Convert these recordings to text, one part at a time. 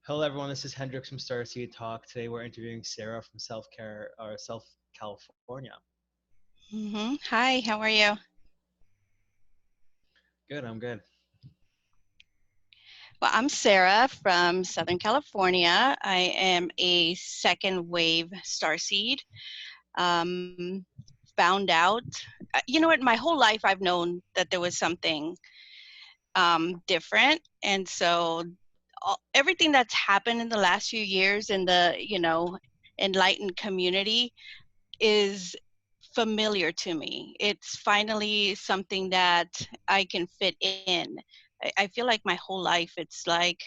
Hello, everyone. This is Hendrix from Starseed Talk. Today, we're interviewing Sarah from South California. Hi, how are you? Good. I'm good. Well, I'm Sarah from Southern California. I am a second wave starseed. Um, Found out, you know what, my whole life I've known that there was something different. And so everything that's happened in the last few years in the, enlightened community is familiar to me. It's finally something that I can fit in. I feel like my whole life, it's like,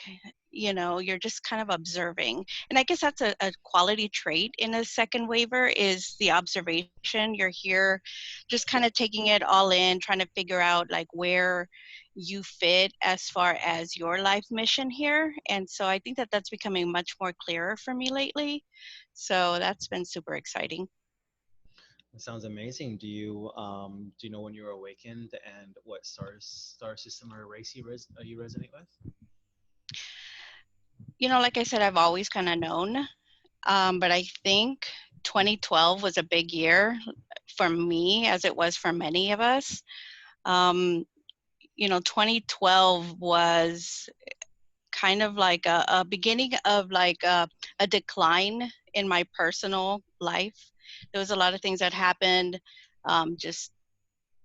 you're just kind of observing. And I guess that's a quality trait in a second waiver is the observation. You're here just kind of taking it all in, trying to figure out like where you fit as far as your life mission here. And so I think that that's becoming much more clearer for me lately. So that's been super exciting. It sounds amazing. Do you know when you were awakened and what star system or race you resonate with? Like I said, I've always kind of known, but I think 2012 was a big year for me, as it was for many of us. Um, 2012 was kind of like a beginning of like a decline in my personal life. There was a lot of things that happened, just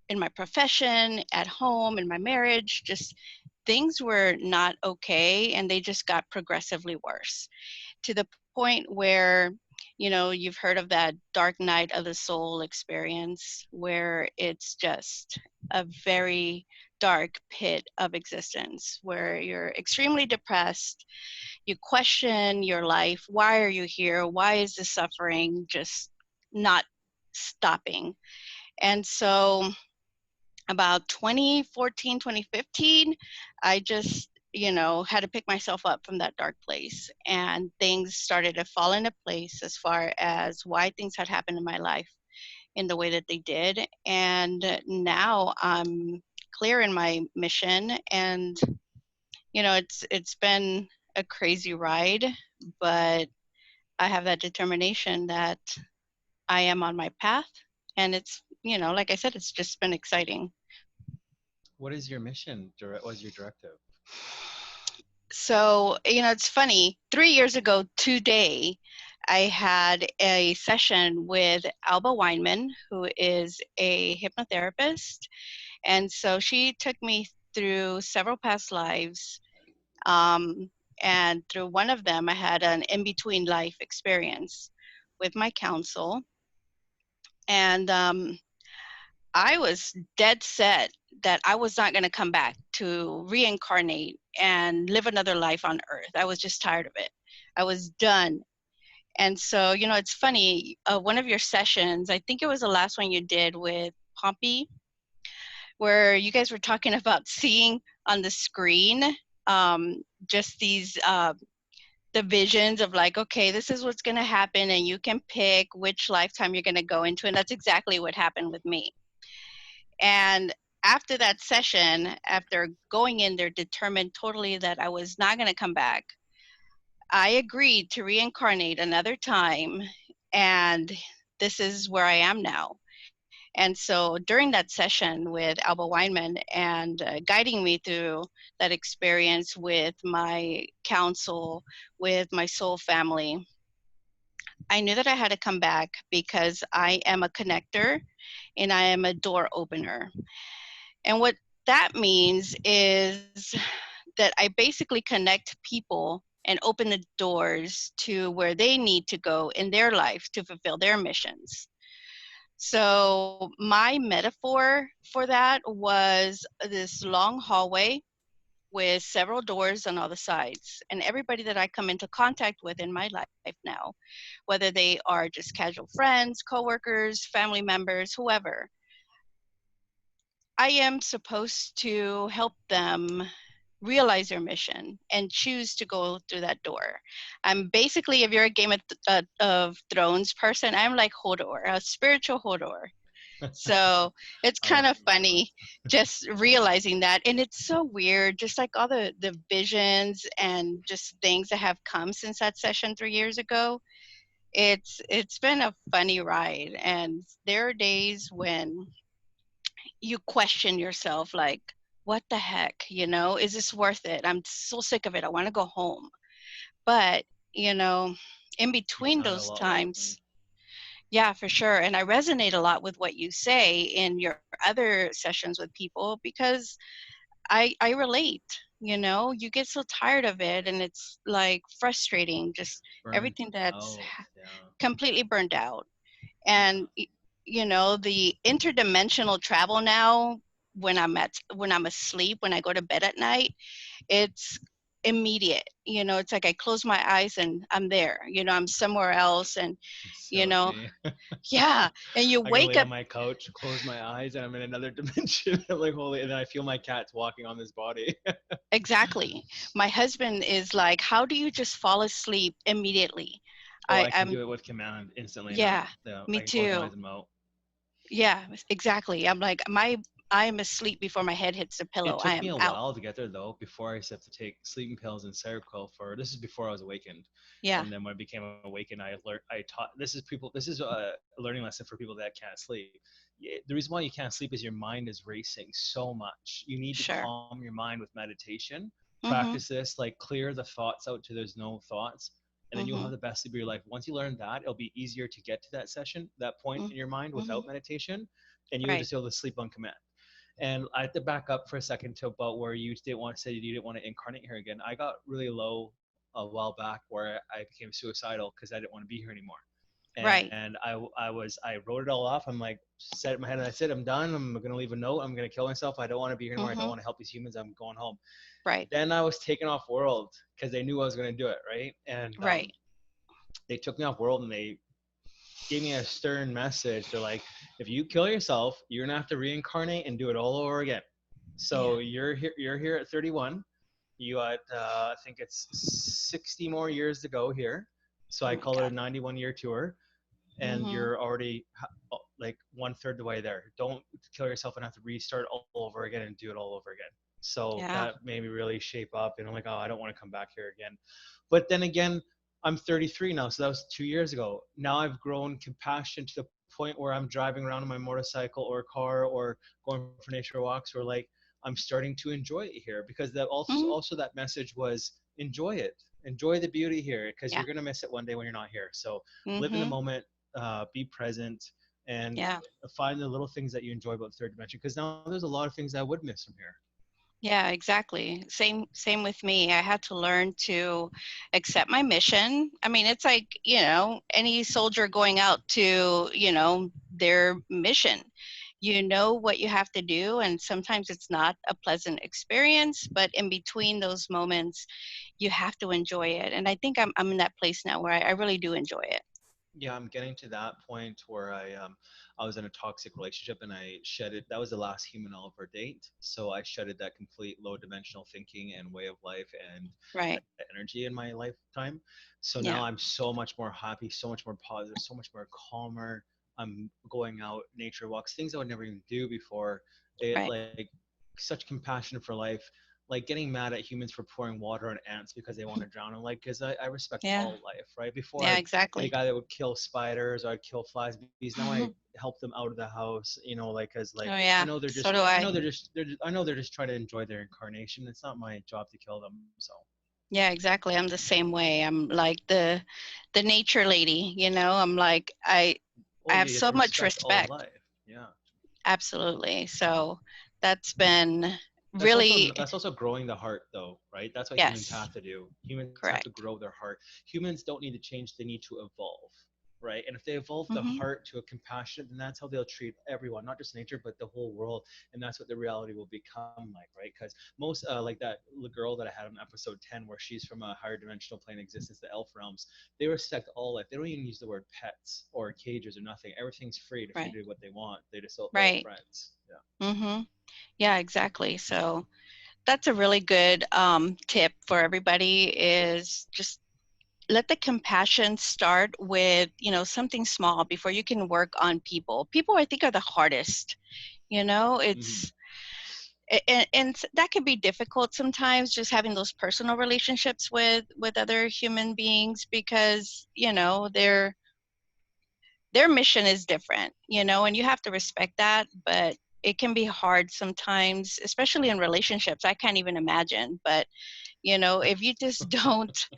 in my profession, at home, in my marriage, just things were not okay, and they just got progressively worse to the point where, you've heard of that dark night of the soul experience where it's just a very dark pit of existence where you're extremely depressed. You question your life. Why are you here? Why is this suffering just not stopping? And so about 2014, 2015, I just, had to pick myself up from that dark place. And things started to fall into place as far as why things had happened in my life in the way that they did. And now I'm clear in my mission. And, it's been a crazy ride, but I have that determination that I am on my path. And it's, like I said, it's just been exciting. What is your mission? What is your directive? So, it's funny. 3 years ago today, I had a session with Alba Weinman, who is a hypnotherapist. And so she took me through several past lives. Um, and through one of them, I had an in between life experience with my counsel. And I was dead set that I was not going to come back to reincarnate and live another life on earth. I was just tired of it. I was done. And so, it's funny, one of your sessions, I think it was the last one you did with Pompey, where you guys were talking about seeing on the screen just these the visions of like, okay, this is what's going to happen, and you can pick which lifetime you're going to go into. And that's exactly what happened with me. And after that session, after going in there determined totally that I was not going to come back, I agreed to reincarnate another time. And this is where I am now. And so during that session with Alba Weinman and guiding me through that experience with my counsel, with my soul family, I knew that I had to come back because I am a connector and I am a door opener. And what that means is that I basically connect people and open the doors to where they need to go in their life to fulfill their missions. So my metaphor for that was this long hallway with several doors on all the sides. And everybody that I come into contact with in my life now, whether they are just casual friends, coworkers, family members, whoever, I am supposed to help them realize their mission and choose to go through that door. I'm basically, if you're a Game of Thrones person, I'm like Hodor, a spiritual Hodor. So it's Oh kind my of God. funny just realizing that. And it's so weird, just like all the visions and just things that have come since that session 3 years ago. It's been a funny ride. And there are days when you question yourself, like, what the heck, is this worth it? I'm so sick of it. I want to go home. But, you know, in You between sound a those lot like me. times, yeah, for sure. And I resonate a lot with what you say in your other sessions with people, because I relate. You get so tired of it, and it's like frustrating, just Burnt everything that's out. Yeah. completely burned out. Yeah. And the interdimensional travel now, when I'm asleep, when I go to bed at night, it's immediate. It's like I close my eyes and I'm there. I'm somewhere else. And you So know me. yeah, and you I can wake lay up. on my couch, close my eyes, and I'm in another dimension. I'm like, holy, and then I feel my cat's walking on this body. Exactly. My husband is like, how do you just fall asleep immediately? Oh, I I can am do it with command instantly now. Yeah, Yeah, me I can close my too. eyes and melt. Yeah, exactly. I'm like, I am asleep before my head hits the pillow. It I took me am a out. while to get there though, before I used to have to take sleeping pills and Seroquel for. This is before I was awakened, Yeah, and then when I became awakened, I learned. I taught. This is people. This is a learning lesson for people that can't sleep. The reason why you can't sleep is your mind is racing so much. You need to sure. calm your mind with meditation. Practice Mhm. this, like clear the thoughts out to there's no thoughts, and then you'll have Mhm. the best sleep of your life. Once you learn that, it'll be easier to get to that session, that point Mhm. in your mind Mhm. without meditation, and you'll Right. just be able to sleep on command. And I have to back up for a second to about where you didn't want to say you didn't want to incarnate here again. I got really low a while back where I became suicidal because I didn't want to be here anymore. Right. And I wrote it all off. I'm like, set in my head, and I said, I'm done. I'm gonna leave a note. I'm gonna kill myself. I don't want to be here anymore. I don't Mhm. want to help these humans. I'm going home. Right. Then I was taken off world because they knew I was gonna do it, right? And Right. they took me off world and they gave me a stern message. They're like, if you kill yourself, you're gonna have to reincarnate and do it all over again. Yeah. So you're here. You're here at 31. You got, I think it's 60 more years to go here. So Oh I my call it God. a 91-year tour, and Mhm. you're already like one third the way there. Don't kill yourself and have to restart all over again and do it all over again. So Yeah. that made me really shape up, and I'm like, oh, I don't want to come back here again. But then again, I'm 33 now, so that was 2 years ago. Now I've grown compassion to the point where I'm driving around on my motorcycle or car or going for nature walks, or like I'm starting to enjoy it here because that Mhm. also that message was enjoy it, enjoy the beauty here because Yeah. you're gonna miss it one day when you're not here. So live in the Mhm. moment, be present, and Yeah. find the little things that you enjoy about the third dimension. Because now there's a lot of things I would miss from here. Yeah, exactly. Same with me. I had to learn to accept my mission. I mean, it's like, any soldier going out to, their mission. You know what you have to do, and sometimes it's not a pleasant experience, but in between those moments, you have to enjoy it. And I think I'm in that place now where I really do enjoy it. Yeah, I'm getting to that point where I was in a toxic relationship and I shedded. That was the last human I'll ever date. So I shedded that complete low dimensional thinking and way of life and Right. that energy in my lifetime. So now Yeah. I'm so much more happy, so much more positive, so much more calmer. I'm going out nature walks, things I would never even do before. It Right. like such compassion for life, like getting mad at humans for pouring water on ants because they want to drown them. Like, because I respect Yeah. all life, right? Before Yeah, I'd be the exactly. guy that would kill spiders or I'd kill flies. Bees. Now I help them out of the house, like as like Oh I yeah. know they're just So do I know I. I know they're just trying to enjoy their incarnation. It's not my job to kill them. So Yeah, exactly. I'm the same way. I'm like the nature lady, I'm like oh, I you have get to so much respect all respect. life. Yeah. Absolutely. So that's been really, That's also growing the heart though, right? That's what humans have yes, to do. Humans have to correct. grow their heart. Humans don't need to change, they need to evolve, right? And if they evolve the Mhm. heart to a compassion, then that's how they'll treat everyone, not just nature but the whole world. And that's what the reality will become like, right? Because most like that girl that I had on episode 10 where she's from a higher dimensional plane existence, the elf realms, they respect all life. They don't even use the word pets or cages or nothing. Everything's free to free to Right. do what they want. They just all Right. friends. Yeah. Mhm. Yeah, exactly. So that's a really good tip for everybody, is just let the compassion start with, something small before you can work on people. People, I think, are the hardest. Mm-hmm. It's and that can be difficult sometimes, just having those personal relationships with other human beings, because their mission is different, and you have to respect that. But it can be hard sometimes, especially in relationships. I can't even imagine. But if you just don't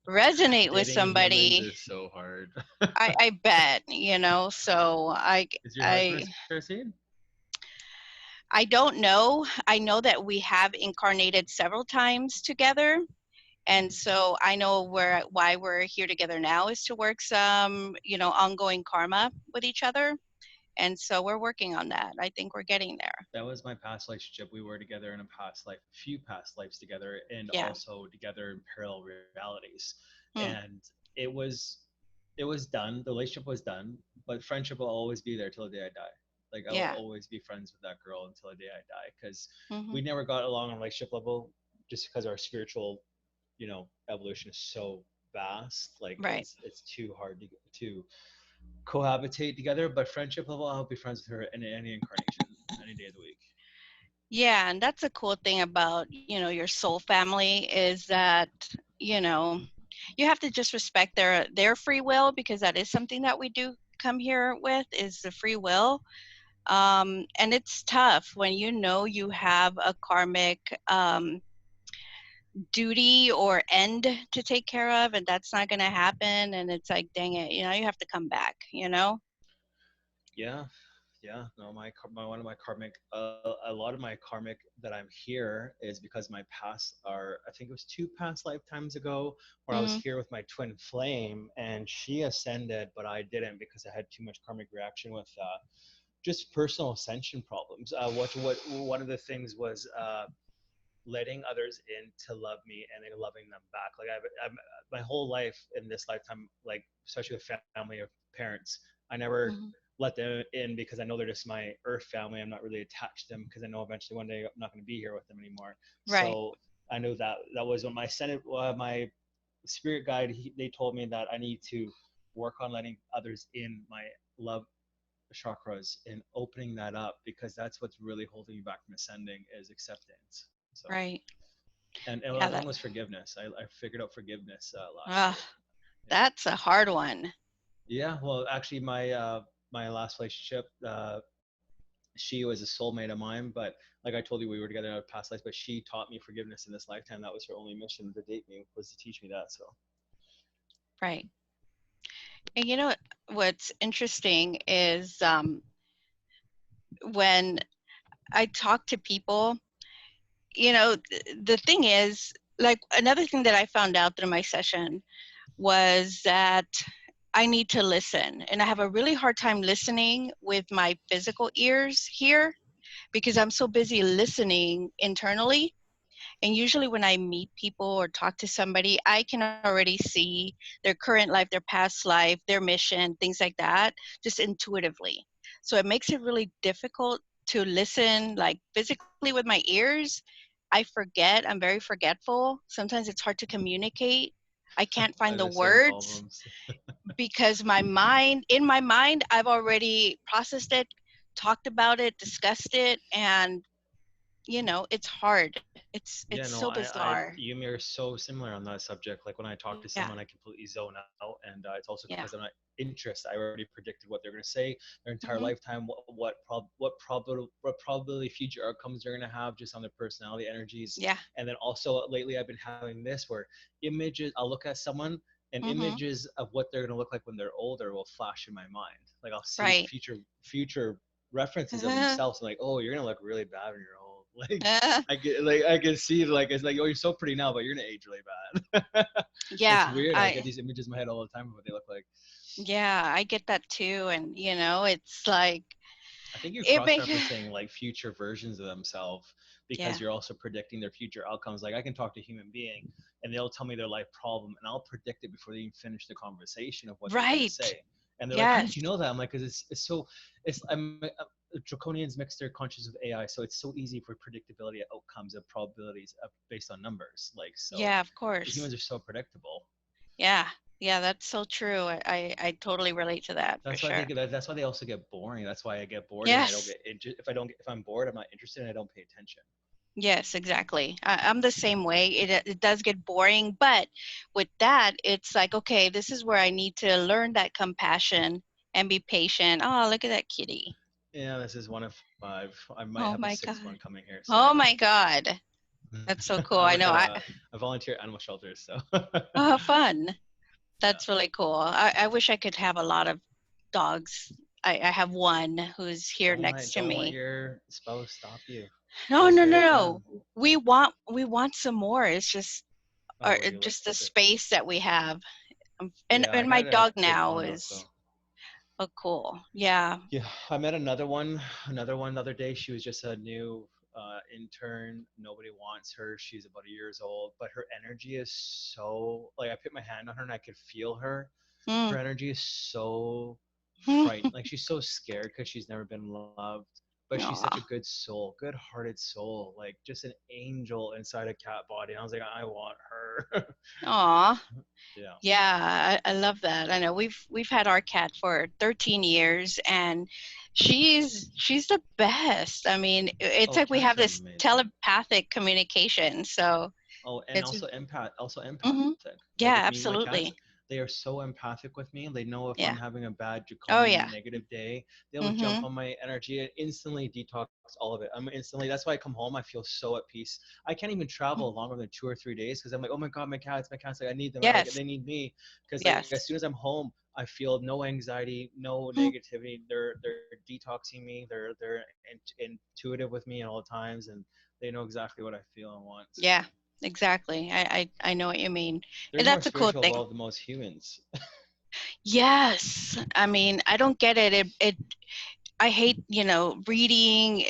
resonate with Dating humans somebody, is so hard. I bet, so Is your husband I Saracen? I don't know. I know that we have incarnated several times together. And Mm-hmm. so I know why we're here together now is to work some, ongoing karma with each other. And so we're working on that. I think we're getting there. That was my past relationship. We were together in a past life, a few past lives together, and Yeah. also together in parallel realities. Hmm. And it was done. The relationship was done, but friendship will always be there till the day I die. Like I will Yeah. always be friends with that girl until the day I die, because Hmm. we never got along on a relationship level, just because our spiritual, evolution is so vast. Like Right. it's too hard to cohabitate together. But friendship level, I'll be friends with her in any incarnation, any day of the week. Yeah. And that's a cool thing about, your soul family is that, you know, you have to just respect their free will, because that is something that we do come here with, is the free will. And it's tough when you have a karmic duty or end to take care of, and that's not going to happen. And it's like, dang it, you have to come back. Yeah, yeah. No, my one of my karmic, a lot of my karmic that I'm here is because my past are, I think it was two past lifetimes ago, where I was Mm, here with my twin flame, and she ascended, but I didn't because I had too much karmic reaction with just personal ascension problems. What one of the things was letting others in to love me and then loving them back. Like I've my whole life in this lifetime, like especially with family of parents, I never mhm. let them in because I know they're just my earth family. I'm not really attached to them because I know eventually one day I'm not going to be here with them anymore. Right. So I know that was when my senate, my spirit guide, they told me that I need to work on letting others in my love chakras and opening that up, because that's what's really holding me back from ascending is acceptance. So Right. and another Yeah. one That. was forgiveness. I figured out forgiveness last Uh, year. Yeah. that's a hard one. Yeah. Well, actually, my last relationship, she was a soulmate of mine, but like I told you, we were together in a past life. But she taught me forgiveness in this lifetime. That was her only mission to date me, was to teach me that. So Right. And what's interesting is when I talk to people, the thing is, like, another thing that I found out through my session was that I need to listen. And I have a really hard time listening with my physical ears here, because I'm so busy listening internally. And usually when I meet people or talk to somebody, I can already see their current life, their past life, their mission, things like that, just intuitively. So it makes it really difficult to listen like physically with my ears. I forget, I'm very forgetful. Sometimes it's hard to communicate. I can't I find have the the same words, problems. because in my mind, I've already processed it, talked about it, discussed it, and it's hard. It's Yeah, so no, bizarre. you and me are so similar on that subject. Like when I talk to Yeah. someone, I completely zone out, and it's also Yeah. because I'm not interest. I already predicted what they're going to say their entire Hmm. lifetime, what probability future outcomes they're going to have just on their personality energies, Yeah. and then also lately I've been having this where images. I'll look at someone and Hmm. images of what they're going to look like when they're older will flash in my mind. Like I'll see Right. future references of themselves, and like, oh, you're going to look really bad when you're old. Like Uh, I can see, like it's like, oh, you're so pretty now, but you're gonna age really bad. It's yeah. weird. I get these images in my head all the time of what they look like. I get that too. And it's like, I think you're it cross make referencing like future versions of themselves because yeah. you're also predicting their future outcomes. Like I can talk to a human being and they'll tell me their life problem and I'll predict it before they even finish the conversation of what they're gonna Right. say. And they're like, "How did Yes. you know that?" I'm like, "Cause it's so, it's draconians mix their conscious with AI, so it's so easy for predictability of outcomes of probabilities based on numbers. Like so, Yeah, of course. humans are so predictable." Yeah. Yeah, that's so true. I totally relate to that for That's why I sure. think that's why they also get boring. That's why I get bored and I don't Yes. get if I don't if I'm bored, I'm not interested and I don't pay attention. Yes, exactly. I'm the same way. It does get boring, but with that, it's like, okay, this is where I need to learn that compassion and be patient. Oh, look at that kitty. Yeah, this is one of five. I might have a Oh my sixth one God. coming here soon. Oh my God. That's so I cool. work I at know. a volunteer animal shelter, so Fun. yeah. That's really cool. I wish I could have a lot of dogs. I have one who's here next to Don't let me. your spouse stop you. No, Just no, get no, it no. done. We want some more. It's just Oh, what do you like just the it? space that we have. And Yeah, I and my got a dog big now condo, is so oh cool. Yeah. yeah. I met another one the other day. She was just a new intern. Nobody wants her. She's about a years old, but her energy is so like I put my hand on her and I could feel her. Her Mm. energy is so frightened. Like she's so scared because she's never been loved. But she's such a Aw. good soul, good-hearted soul, like just an angel inside a cat body. And I was like, I want her. Aw. Yeah. Yeah, I love that. I know we've had our cat for 13 years, and she's the best. I mean, it's Oh, like we have cats are this amazing. telepathic communication. So Oh, and it's also hmm empathic. Like with yeah, me, my cats, absolutely. they are so empathic with me. They know if I'm Yeah. having a bad Oh draconian yeah. negative day, they'll jump Mm-hmm. on my energy and instantly detox all of it. I'm instantly that's why I come home, I feel so at peace. I can't even travel longer than 2 or 3 days because I'm like, oh my god, my cats, like I need them. I like Yes. they need me. Because like as soon as Yes. I'm home, I feel no anxiety, no Mm. negativity. They're detoxing me. They're intuitive with me at all times, and they know exactly what I feel and want. Yeah. Exactly. I know what you mean. They're And more that's a cool spiritual thing. evolved than most humans. Yes. I mean, I don't get it. I hate, reading,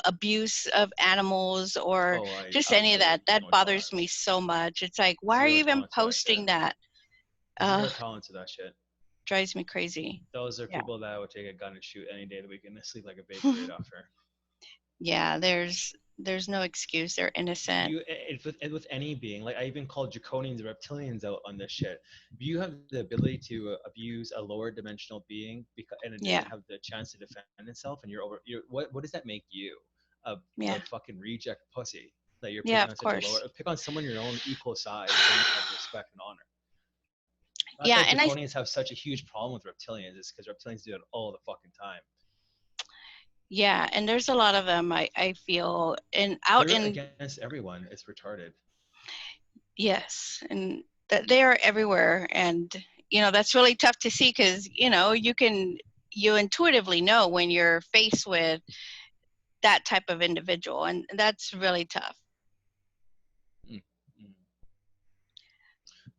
abuse of animals or Oh, I just any of absolutely that. That no bothers me tolerance. so much. It's like, why are Zero you even tolerance for that shit. posting that? Zero Ugh, tolerance for that shit. drives me crazy. Those are Yeah. people that would take a gun and shoot any day of the week and sleep like a baby right after. Yeah, there's no excuse. They're innocent. You with any being, like I even call draconians and reptilians out on this shit. If you have the ability to abuse a lower dimensional being and it doesn't Yeah. have the chance to defend itself, and what does that make you? A Yeah. fucking reject pussy that you're Yeah, picking of on such a lower. course. Pick on someone your own equal size, someone you have respect and honor. That's why Yeah, and draconians have such a huge problem with reptilians. Is because reptilians do it all the fucking time. and there's a lot of them I feel and out They're in against everyone. It's retarded. yes, and that they are everywhere, and that's really tough to see because you intuitively know when you're faced with that type of individual, and that's really tough. Mm, mm.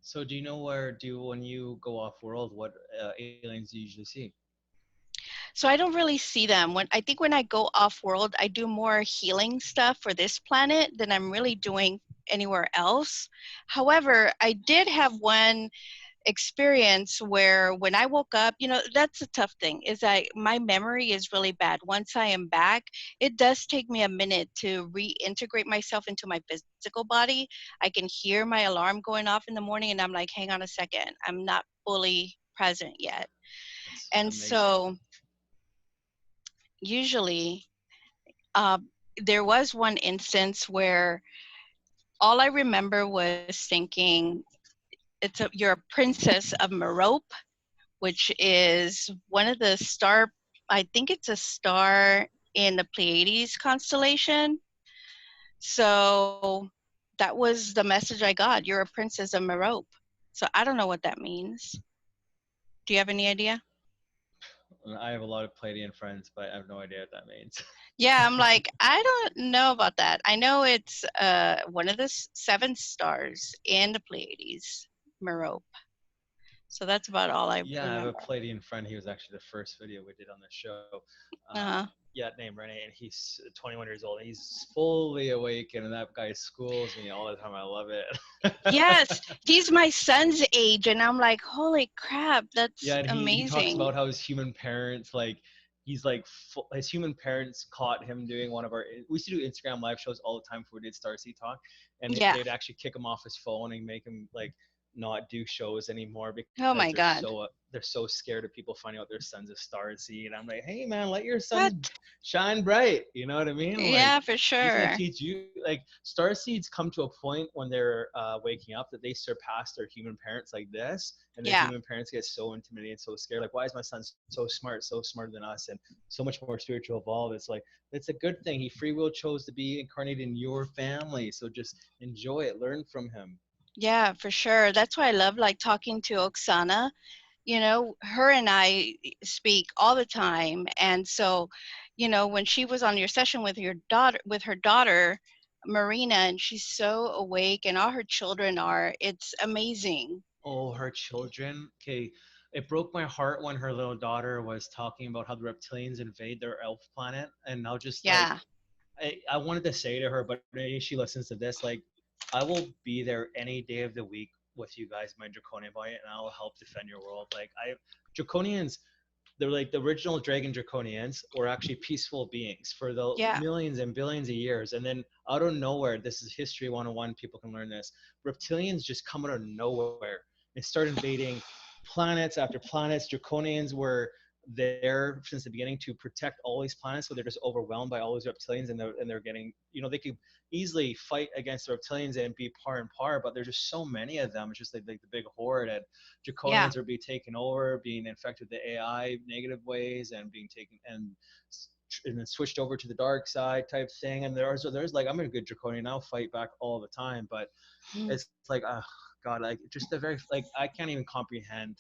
So, do you know where do when you go off world, what aliens do you usually see? So I don't really see them. When I go off world, I do more healing stuff for this planet than I'm really doing anywhere else. However, I did have one experience where when I woke up, that's a tough thing is that my memory is really bad. Once I am back, it does take me a minute to reintegrate myself into my physical body. I can hear my alarm going off in the morning and I'm like, hang on a second, I'm not fully present yet. That's And amazing. so usually uh, there was one instance where all I remember was thinking, you're a princess of Merope, which is one of the star, I think it's a star in the Pleiades constellation. So that was the message I got. You're a princess of Merope. So I don't know what that means. Do you have any idea? I have a lot of Pleiadian friends, but I have no idea what that means. Yeah, I'm like, I don't know about that. I know it's one of the seven stars in the Pleiades, Merope. So that's about all I Yeah, I have a remember. Pleiadian friend. He was actually the first video we did on the show. Uh-huh. Yeah, named Rene, and he's 21 years old. He's fully awake, and that guy schools me all the time. I love it. Yes, he's my son's age, and I'm like, holy crap, Yeah, that's and he talks amazing. about how his human parents he's like his human parents caught him doing one of our we used to do Instagram live shows all the time before we did Starseed Talk, and Yeah. they'd actually kick him off his phone and make him like not do shows anymore because Oh my God. they're so scared of people finding out their son's a starseed. I'm like, hey man, let your son What? shine bright. You know what I mean? Like Yeah, for he's gonna sure. teach you. Like star seeds come to a point when they're waking up that they surpass their human parents like this, and their Yeah. human parents get so intimidated, and so scared. Like, why is my son so smart, so smarter than us, and so much more spiritual evolved? It's like it's a good thing. He free will chose to be incarnated in your family, so just enjoy it, learn from him. Yeah, for sure. That's why I love like talking to Oksana. You know, her and I speak all the time. And so, you know, when she was on your session with your daughter, with her daughter, Marina, and she's so awake and all her children are, it's amazing. Oh, her children. Okay, it broke my heart when her little daughter was talking about how the reptilians invade their elf planet, and now just like Yeah. I wanted to say to her, but maybe she listens to this. Like, I will be there any day of the week with you guys, my Draconian Boy, and I'll help defend your world. Like, Draconians, they're like the original dragon Draconians were actually peaceful beings for the Yeah. millions and billions of years. And then out of nowhere, this is history 101, people can learn this. Reptilians just come out of nowhere and start invading planets after planets. Draconians were there since the beginning to protect all these planets, so they're just overwhelmed by all these reptilians, and they're getting, they could easily fight against the reptilians and be par and par, but there's just so many of them. It's just like the big horde, and Yeah. Draconians are being taken over, being infected with the AI negative ways, and being taken and then switched over to the dark side type thing. And there's like, I'm a good Draconian, I'll fight back all the time, but Mhm. it's like, oh God, like just the very like I can't even comprehend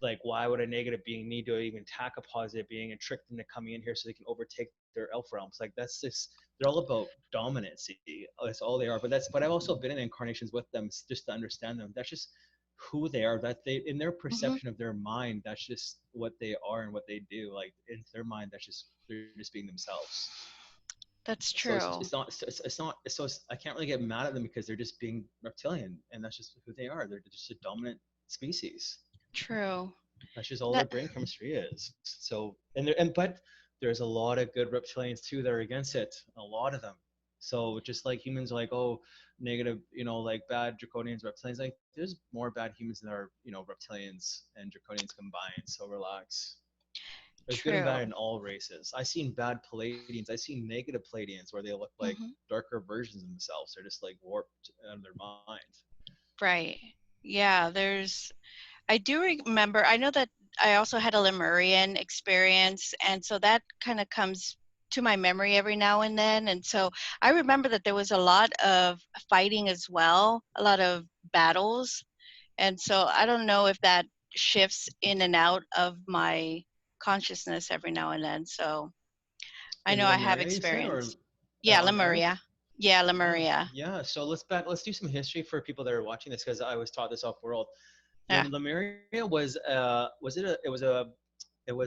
like why would a negative being need to even attack a positive being and trick them to coming in here so they can overtake their elf realms. Like that's just they're all about dominancy. That's all they are. But I've also been in incarnations with them just to understand them. That's just who they are. That they in their Mhm. perception of their mind, that's just what they are and what they do. Like in their mind, that's just they're just being themselves. That's So it's true. not it's not so it's, I can't really get mad at them because they're just being reptilian and that's just who they are. They're just a dominant species. True. That's just all their That brain chemistry is. So but there's a lot of good reptilians too that are against it. A lot of them. So just like humans are like, oh, negative, like bad draconians, reptilians, like there's more bad humans than there are, reptilians and draconians combined. So relax. There's good and bad true. in all races. I've seen bad Palladians. I've seen negative Palladians where they look like Mhm. darker versions of themselves. They're just like warped out of their mind. Right. Yeah, I do remember, I know that I also had a Lemurian experience, and so that kind of comes to my memory every now and then. And so I remember that there was a lot of fighting as well, a lot of battles. And so I don't know if that shifts in and out of my consciousness every now and then. So I In know I have Lemuria, you said, or experience. Yeah, on Earth? Lemuria. Yeah, Yeah, Lemuria. yeah. So let's do some history for people that are watching this because I was taught this off world. Yeah, Lemuria it was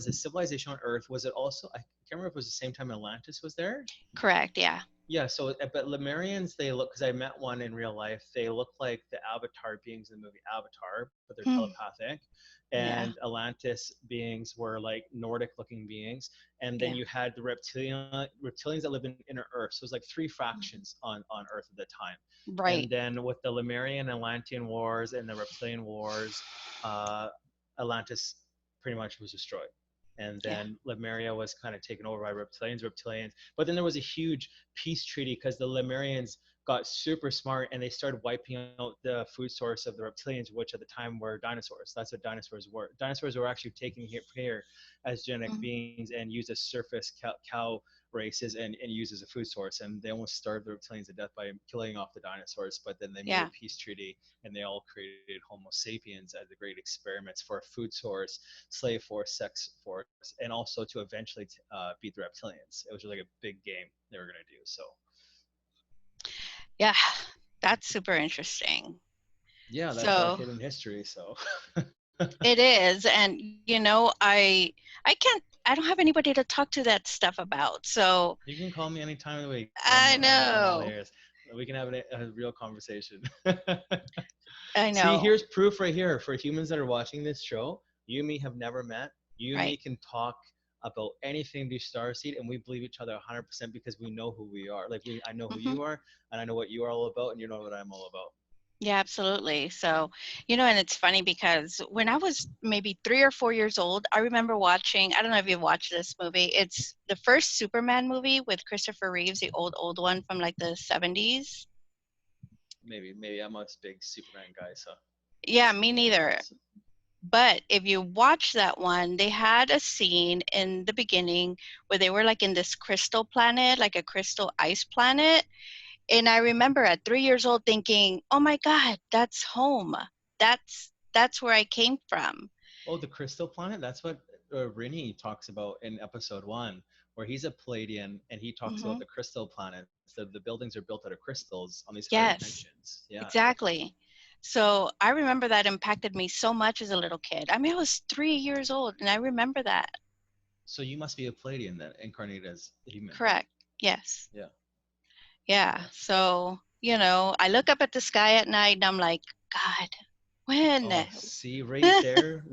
a civilization on Earth. Was it also I can't remember if it was the same time Atlantis was there. correct. Yeah. Yeah, so but Lemurians they look because I met one in real life. They look like the Avatar beings in the movie Avatar, but they're Hmm. telepathic. And Yeah. Atlantis beings were like Nordic-looking beings, and then Yeah. you had the reptilians that lived in inner Earth. So it was like three Mhm. fractions on Earth at the time. And Right. then with the Lemurian Atlantean wars and the Reptilian wars, uh, Atlantis pretty much was destroyed. And Yeah. then Lemuria was kind of taken over by reptilians. But then there was a huge peace treaty because the Lemurians got super smart and they started wiping out the food source of the reptilians, which at the time were dinosaurs. That's what dinosaurs were. Dinosaurs were actually taken here as genetic Mhm. beings and used as surface cow races and used as a food source. And they almost starved the reptilians to death by killing off the dinosaurs. But then they made a Yeah. peace treaty and they all created Homo sapiens as the great experiments for a food source, slave force, sex force, and also to eventually beat the reptilians. It was like a big game they were going to do. So Yeah. That's super interesting. yeah, that's that So hidden history. So it is, and I don't have anybody to talk to that stuff about. So you can call me any time of the week. I I'm all know. ears. We can have a real conversation. I See, know. here's proof right here for humans that are watching this show. You and me have never met. You and me Right. can talk about anything to Starseed, and we believe each other 100% because we know who we are. Like I know who Hmm. you are, and I know what you are all about, and you know what I'm all about. Yeah, absolutely. So, and it's funny because when I was maybe 3 or 4 years old, I remember watching, I don't know if you've watched this movie. It's the first Superman movie with Christopher Reeves, the old one from like the 70s. Maybe I'm a big Superman guy, so Yeah, me maybe neither. But if you watch that one, they had a scene in the beginning where they were like in this crystal planet, like a crystal ice planet. And I remember at 3 years old thinking, "Oh my God, that's home. That's where I came from." Oh, the crystal planet? That's what Rini talks about in episode one, where he's a Palladian and he talks about Hmm. the crystal planets. The buildings are built out of crystals on these higher Yes, dimensions. Yeah, definitely. exactly. So I remember that impacted me so much as a little kid. I mean, I was 3 years old, and I remember that. So you must be a Palladian then, incarnated as a human. Correct. Yes. Yeah. Yeah. Yeah. So, I look up at the sky at night and I'm like, God, when? Oh, see, right there,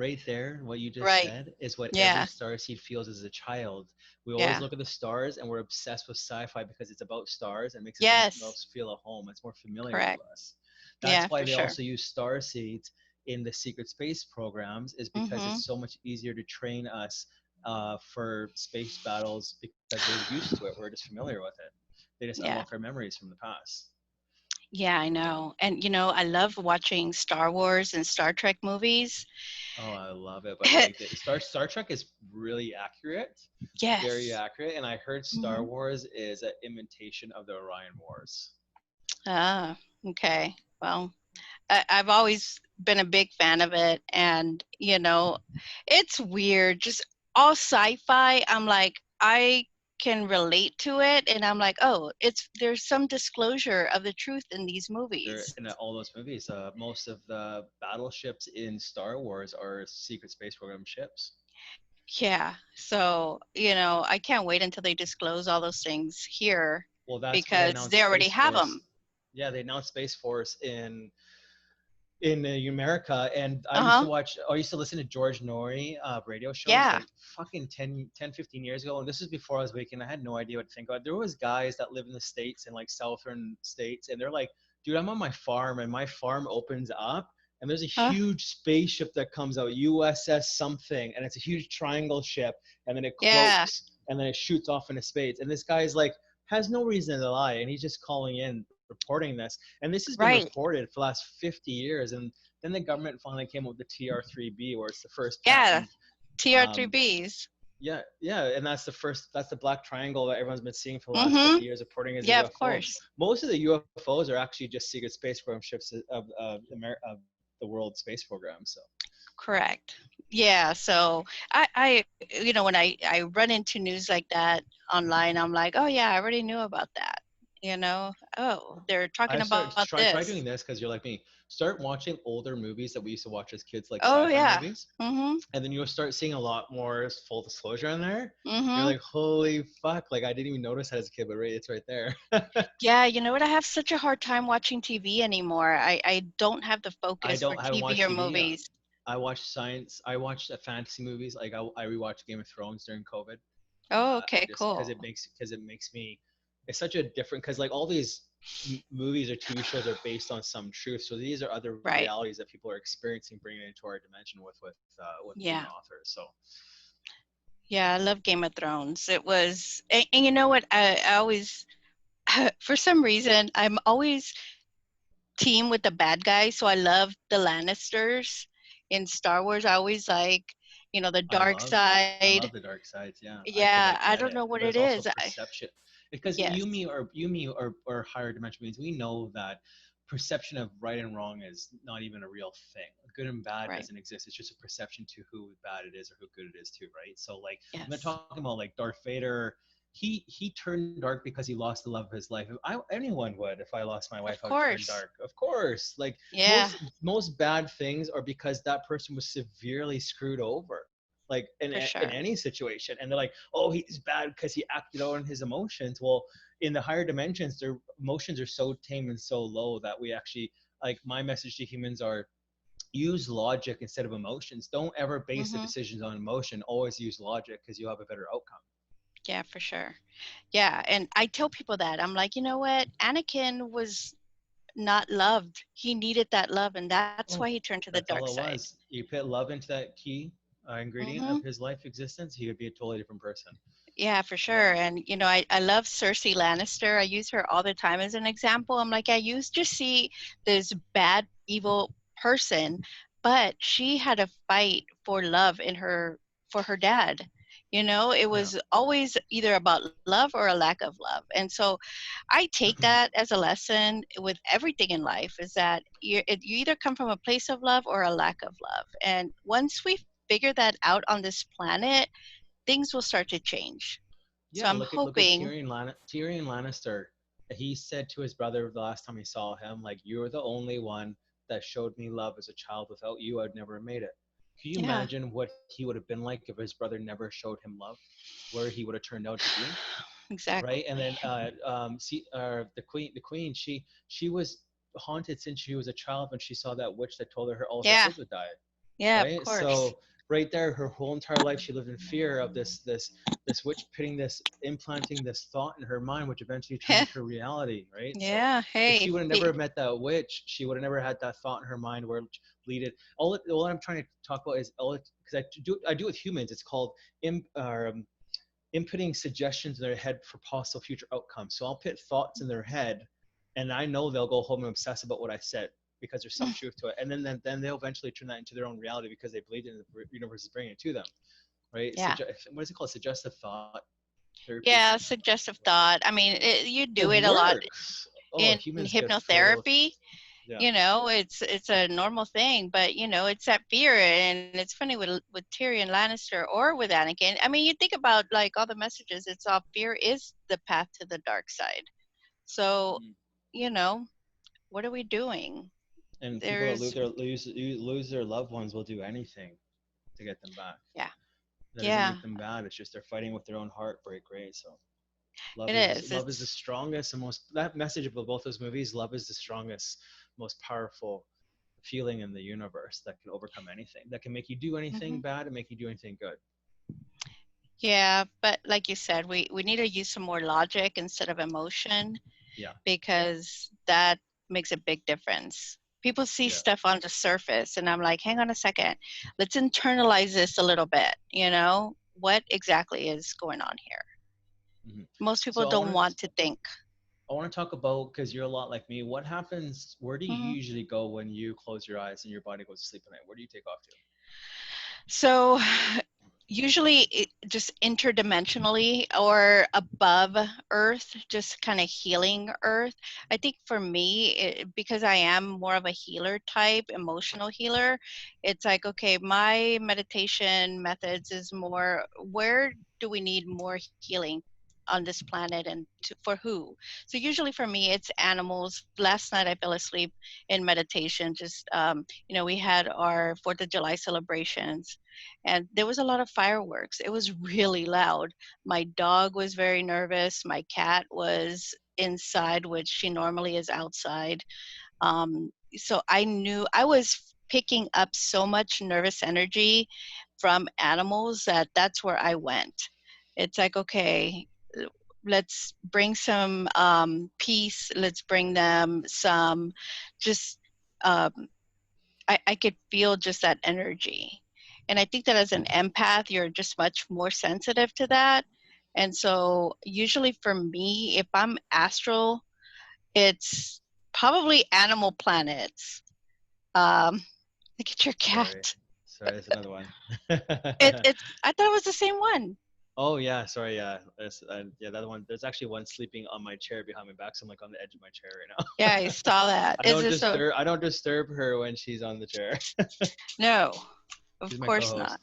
what you just Right. said is what every Yeah. starseed feels as a child. We always Yeah. look at the stars and we're obsessed with sci-fi because it's about stars and makes Yes. us feel at home. It's more familiar to Correct. us. Yeah, That's why for they sure. also use star seeds in the secret space programs, is because Mm-hmm. it's so much easier to train us for space battles because we're used to it. We're just familiar with it. They just Yeah. unlock our memories from the past. Yeah, I know. And I love watching Star Wars and Star Trek movies. Oh, I love it. But like the Star Trek is really accurate, very Yes. accurate. And I heard Star Mm-hmm. Wars is an imitation of the Orion Wars. Ah, okay. Well, I've always been a big fan of it, and it's weird. Just all sci-fi. I'm like, I can relate to it, and I'm like, oh, there's some disclosure of the truth in these They're movies. in all those movies. Most of the battleships in Star Wars are secret space program ships. Yeah. So I can't wait until they disclose all those things here Well, that's why they because they announced already Space have Force. them. Yeah, they announced Space Force in America. And Uh huh. I used to listen to George Nori radio shows Yeah. like fucking 10, 15 years ago. And this is before I was waking. I had no idea what to think about. There was guys that live in the States and like Southern states. And they're like, dude, I'm on my farm and my farm opens up. And there's a Huh? huge spaceship that comes out, USS something, and it's a huge triangle ship, and then it Yeah. cloaks, and then it shoots off into space. And this guy's like, has no reason to lie, and he's just calling in, reporting this. And this has been Right. reported for the last 50 years. And then the government finally came up with the TR3B, where it's the first Yeah. patent. Um, TR3Bs. yeah, yeah, and that's the black triangle that everyone's been seeing for the last Mm-hmm. 50 years, reporting as a Yeah, of UFO. course. Most of the UFOs are actually just secret space program ships of the world space program. So Correct. Yeah. So when I run into news like that online, I'm like, oh yeah, I already knew about that. Oh, they're talking I about start try this. doing this because you're like me. Start watching older movies that we used to watch as kids, like Oh sci-fi yeah. movies, Mhm. and then you'll start seeing a lot more full disclosure in there. You're Mhm. like, holy fuck! Like I didn't even notice that as a kid, but it's right there. Yeah. You know what? I have such a hard time watching TV anymore. I don't have the focus for I haven't TV watched or TV. movies. I watch science. I watch fantasy movies. Like I rewatched Game of Thrones during COVID. Oh, I okay, just cool. because it makes me. It's such a different because like all these movies or TV shows are based on some truth. So these are other Right. realities that people are experiencing, bringing into our dimension with human Yeah. authors. So Yeah, I love Game of Thrones. It was, and you know what? I always, for some reason, I'm always team with the bad guys. So I love the Lannisters in Star Wars. I always like, the dark I side. love the dark sides. Yeah, because I Yeah, I get don't it. know what But it's it also is. perception. Because Yes, you, me, or higher dimension beings, we know that perception of right and wrong is not even a real thing. Good and bad right. doesn't exist. It's just a perception to who bad it is or who good it is too, right? So like when they're Yes, talking about like Darth Vader, he turned dark because he lost the love of his life. Anyone would. If I lost my wife, of I would turn course. dark. Of course. Like Yeah, most bad things are because that person was severely screwed over, like for in sure. any situation, and they're like, oh, he's bad because he acted out on his emotions. Well, in the higher dimensions, their emotions are so tame and so low that we actually, like, my message to humans are, use logic instead of emotions. Don't ever base the Hmm. decisions on emotion. Always use logic because you'll have a better outcome. Yeah, for sure. Yeah, and I tell people that I'm like, you know what? Anakin was not loved. He needed that love, and that's why he Oh, turned to the that's dark all it side. was. You put love into that key ingredient Hmm. of his life existence, he would be a totally different person. Yeah, for sure. Yeah. And I love Cersei Lannister. I use her all the time as an example. I'm like, yeah, you just see this bad, evil person, but she had a fight for love in her for her dad. It Yeah. was always either about love or a lack of love. And so I take that as a lesson with everything in life, is that you either come from a place of love or a lack of love. And once we figure that out on this planet, things will start to change. So Yeah, I'm look at hoping, Tyrion Lannister. He said to his brother the last time he saw him, like, "You're the only one that showed me love as a child. Without you, I'd never have made it." Can you yeah, imagine what he would have been like if his brother never showed him love, where he would have turned out to be, right? And exactly. then see the queen, she was haunted since she was a child when she saw that witch that told her all of her Yeah, kids would die, yeah, of right? course. So right there, her whole entire life she lived in fear of this witch putting this implanting this thought in her mind, which eventually turned into reality, right? So Yeah, if hey, she would have never met that witch, she would have never had that thought in her mind where it leaded. All I'm trying to talk about is all because I do with humans. It's called imp, or, inputting suggestions in their head for possible future outcomes. So I'll put thoughts in their head, and I know they'll go home and obsess about what I said because there's some truth to it, and then they'll eventually turn that into their own reality because they believed in the universe is bringing it to them, right? yeah. What is it called? Suggestive thought therapy or Yeah, something like that. suggestive thought. I mean, you It do it a lot works. Oh, in humans get full of hypnotherapy. yeah. It's a normal thing, but it's that fear. And it's funny with Tyrion Lannister or with Anakin. I mean, you think about like all the messages, it's all fear is the path to the dark side. So, Mhm. you know, what are we doing? And people that There's lose their loved ones will do anything to get them back. Yeah. That doesn't Yeah, make them bad. It's just they're fighting with their own heartbreak, right? So it is. love is the It's strongest and most that message of both those movies. Love is the strongest, most powerful feeling in the universe that can overcome anything. That can make you do anything mhm. bad and make you do anything good. Yeah, but like you said, we need to use some more logic instead of emotion, Yeah, because that makes a big difference. People see yeah. stuff on the surface, and I'm like, hang on a second, let's internalize this a little bit. What exactly is going on here? Hmm. Most people So don't want to think. I want to talk about because you're a lot like me. What happens? Where do you Mhm. usually go when you close your eyes and your body goes to sleep at night? Where do you take off to? So usually just interdimensionally or above earth, just kind of healing earth. I think for me, because I am more of a healer type, emotional healer, it's like, okay, my meditation methods is more, where do we need more healing on this planet, and for who? So usually for me it's animals. Last night I fell asleep in meditation. Just we had our 4th of July celebrations, and there was a lot of fireworks. It was really loud. My dog was very nervous. My cat was inside, which she normally is outside. So I knew I was picking up so much nervous energy from animals that that's where I went. It's like, okay, let's bring some peace. Let's bring them some just um, I could feel just that energy. And I think that as an empath, you're just much more sensitive to that. And so, usually for me, if I'm astral, it's probably animal planets. Look at your Sorry, cat. sorry. There's another one. I thought it was the same one. Oh yeah, sorry. Yeah, yeah. The other one. There's actually one sleeping on my chair behind my back, so I'm like on the edge of my chair right Yeah, now. I saw that. I Is don't this so? disturb. I don't disturb her when she's on the chair. No, She's of my course co-host. not.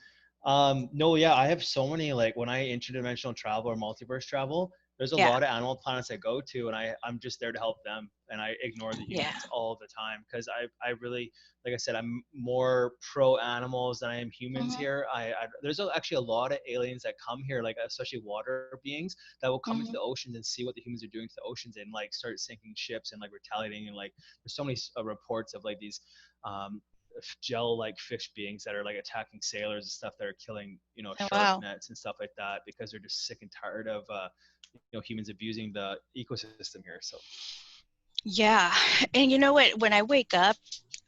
No, yeah, I have so many like when I interdimensional travel or multiverse travel. There's a Yeah, lot of animal planets I go to, and I'm just there to help them, and I ignore the yeah. humans all the time because I really, like I said, I'm more pro animals than I am humans Hmm. here. There's actually a lot of aliens that come here, like especially water beings that will come into the Hmm. oceans and see what the humans are doing to the oceans and like start sinking ships and like retaliating and like there's so many reports of like these um, gel-like fish beings that are like attacking sailors and stuff that are killing Oh, shark wow. nets and stuff like that because they're just sick and tired of humans abusing the ecosystem here. So Yeah. And you know what? When I wake up,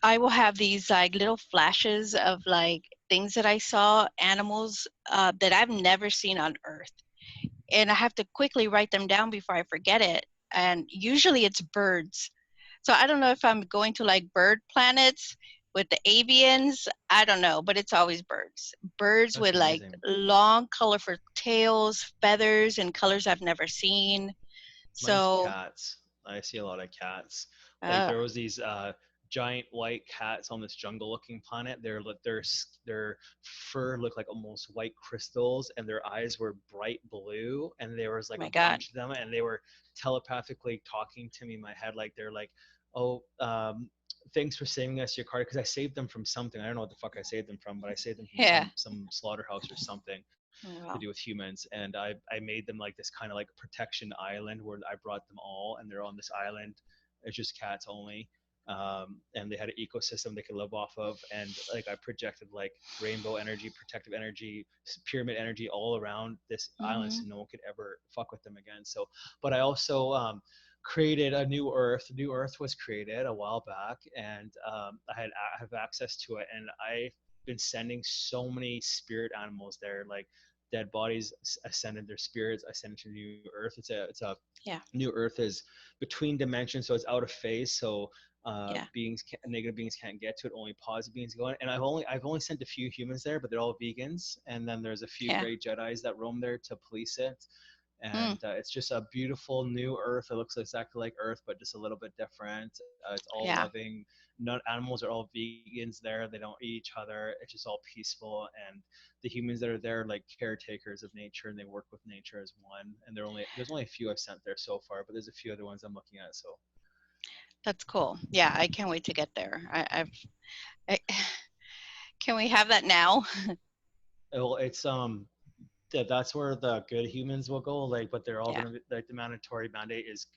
I will have these like little flashes of like things that I saw, animals that I've never seen on Earth. And I have to quickly write them down before I forget it. And usually it's birds. So I don't know if I'm going to like bird planets with the avians. I don't know, but it's always birds. Birds That's with like amazing. long, colorful tails, feathers, and colors I've never seen. Mine's So, cats. I see a lot of cats. Like uh, there was these giant white cats on this jungle-looking planet. Their fur looked like almost white crystals, and their eyes were bright blue. And there was oh like my a God. bunch of them, and they were telepathically talking to me in my head. Like they're like, "Oh, thanks for saving us your card," because I saved them from something. I don't know what the fuck I saved them from, but I saved them from Yeah. some slaughterhouse or something Oh, to wow. do with humans. And I made them like this kind of like protection island where I brought them all, and they're on this island. It's just cats only. And they had an ecosystem they could live off of. And like I projected like rainbow energy, protective energy, pyramid energy all around this island, Mm-hmm. so no one could ever fuck with them again. So, but I also created a new Earth. New Earth was created a while back, and I have access to it, and I've been sending so many spirit animals there, like dead bodies ascended, their spirits ascended to New Earth. It's a Yeah. New Earth is between dimensions, so it's out of phase. So Yeah. negative beings can't get to it. Only positive beings go in. And I've only sent a few humans there, but they're all vegans. And then there's a few Yeah. gray Jedi's that roam there to police it. Mm. And it's just a beautiful new Earth. It looks exactly like Earth, but just a little bit different. It's all Yeah. loving. None animals are all vegans there. They don't eat each other. It's just all peaceful. And the humans that are there are like caretakers of nature, and they work with nature as one. And there's only a few I've sent there so far, but there's a few other ones I'm looking at. So That's cool. Yeah, I can't wait to get there. I can we have that now? it's that's where the good humans will go, like, but they're all Yeah. going to be like, the mandatory mandate is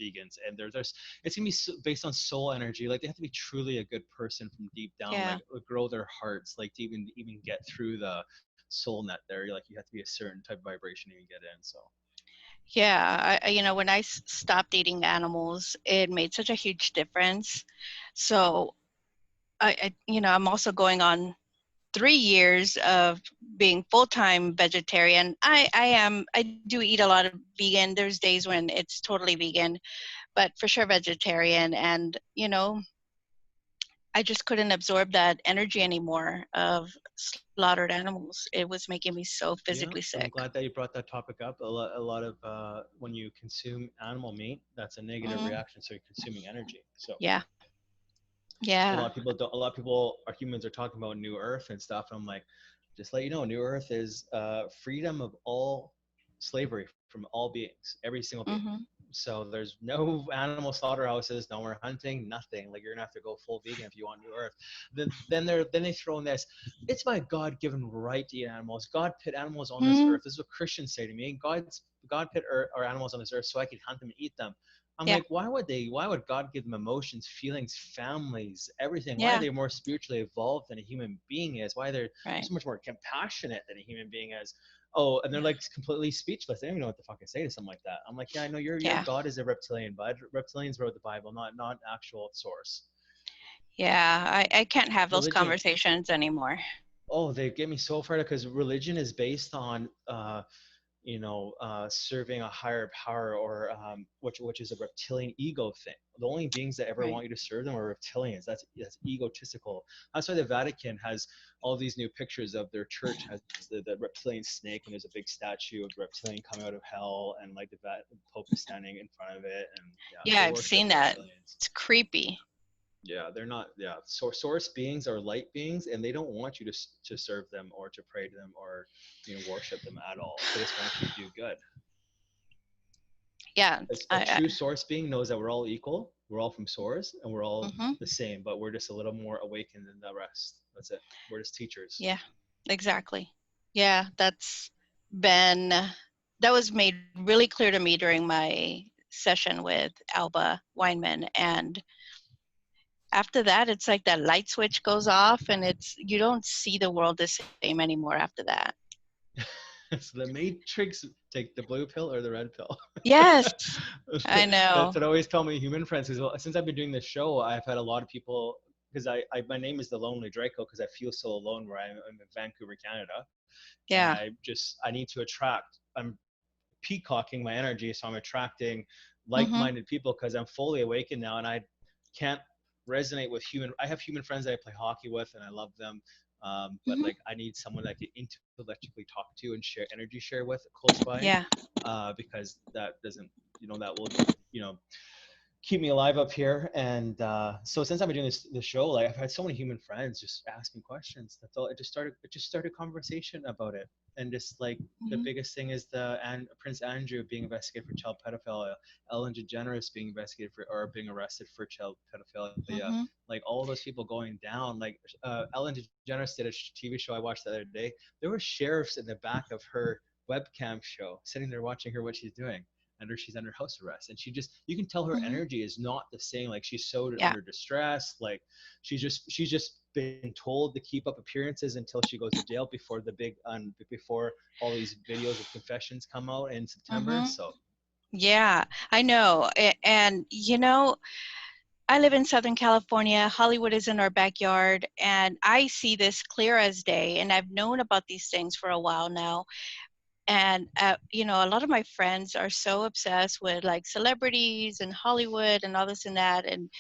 vegans. And there's it's going to be based on soul energy. Like they have to be truly a good person from deep down, Yeah. like grow their hearts, like to even get through the soul net there. You're like, you have to be a certain type of vibration to even get in. So Yeah, when I stopped eating animals, it made such a huge difference. So I'm also going on 3 years of being full-time vegetarian. I do eat a lot of vegan. There's days when it's totally vegan, but for sure vegetarian. And, I just couldn't absorb that energy anymore of slaughtered animals. It was making me so yeah, physically I'm sick. glad that you brought that topic up. A lot of when you consume animal meat, that's a negative Mm, reaction, so you're consuming energy. So yeah, a yeah, lot of people don't. A lot of people, our humans, are talking about New Earth and stuff. And I'm like, just let you know, New Earth is freedom of all slavery from all beings, every single being. mm-hmm, So there's no animal slaughterhouses, no more hunting, nothing. Like you're gonna have to go full vegan if you want New Earth. Then they throw in this. It's my God-given right to eat animals. God put animals on this mm, earth. This is what Christians say to me. God put our animals on this earth so I could hunt them and eat them. I'm yeah, like, why would God give them emotions, feelings, families, everything? Why are yeah, they more spiritually evolved than a human being is? Why they're right, so much more compassionate than a human being is? Oh, and they're yeah, like completely speechless. They don't even know what to fucking say to something like that. I'm like, yeah, I know your yeah, God is a reptilian, bud. Reptilians wrote the Bible, not actual source. yeah. I can't have those Religion, conversations anymore. oh, they get me so far because religion is based on serving a higher power, or which is a reptilian ego thing. The only beings that ever Right. want you to serve them are reptilians. That's egotistical. That's why the Vatican has all these new pictures of their church has the reptilian snake, and there's a big statue of the reptilian coming out of hell, and like the Pope is standing in front of it, and yeah, Yeah, they I've worship seen that. reptilians. It's creepy. Yeah, they're not. Yeah, so source beings are light beings, and they don't want you to serve them or to pray to them or worship them at all. They just want you to do good. Yeah, A I true source being knows that we're all equal, we're all from source, and we're all mm-hmm. the same, but we're just a little more awakened than the rest. That's it. We're just teachers. Yeah, exactly. Yeah, been that was made really clear to me during my session with Alba Weinman. And after that, it's like that light switch goes off, and you don't see the world the same anymore after that. So the Matrix, take the blue pill or the red pill. Yes, I That's know. what I always tell my human friends. Because since I've been doing this show, I've had a lot of people. Because my name is the Lonely Draco because I feel so alone where I'm in Vancouver, Canada, and Yeah. I need to attract. I'm peacocking my energy, so I'm attracting Mhm. like-minded people because I'm fully awakened now, and I can't resonate with human. I have human friends that I play hockey with, and I love them. But Mhm. like, I need someone that I can intellectually talk to and share energy share with close by, Yeah. because that doesn't, that will, you know, keep me alive up here. And so since I've been doing this show, like I've had so many human friends just ask me questions. That's all. It just started conversation about it. And just like the Mhm. biggest thing is Prince Andrew being investigated for child pedophilia, Ellen DeGeneres being investigated for or being arrested for child pedophilia, Mhm. like all those people going down. Like Ellen DeGeneres did a TV show I watched the other day. There were sheriffs in the back of her webcam show sitting there watching her what she's doing, she's under house arrest, and you can tell her Mhm. energy is not the same. Like she's so Yeah. under distress. Like she's just been told to keep up appearances until she goes to jail before before all these videos of confessions come out in September. Mhm. So Yeah, I know. And I live in Southern California. Hollywood is in our backyard, and I see this clear as day. And I've known about these things for a while now. And a lot of my friends are so obsessed with like celebrities and Hollywood and all this and that. And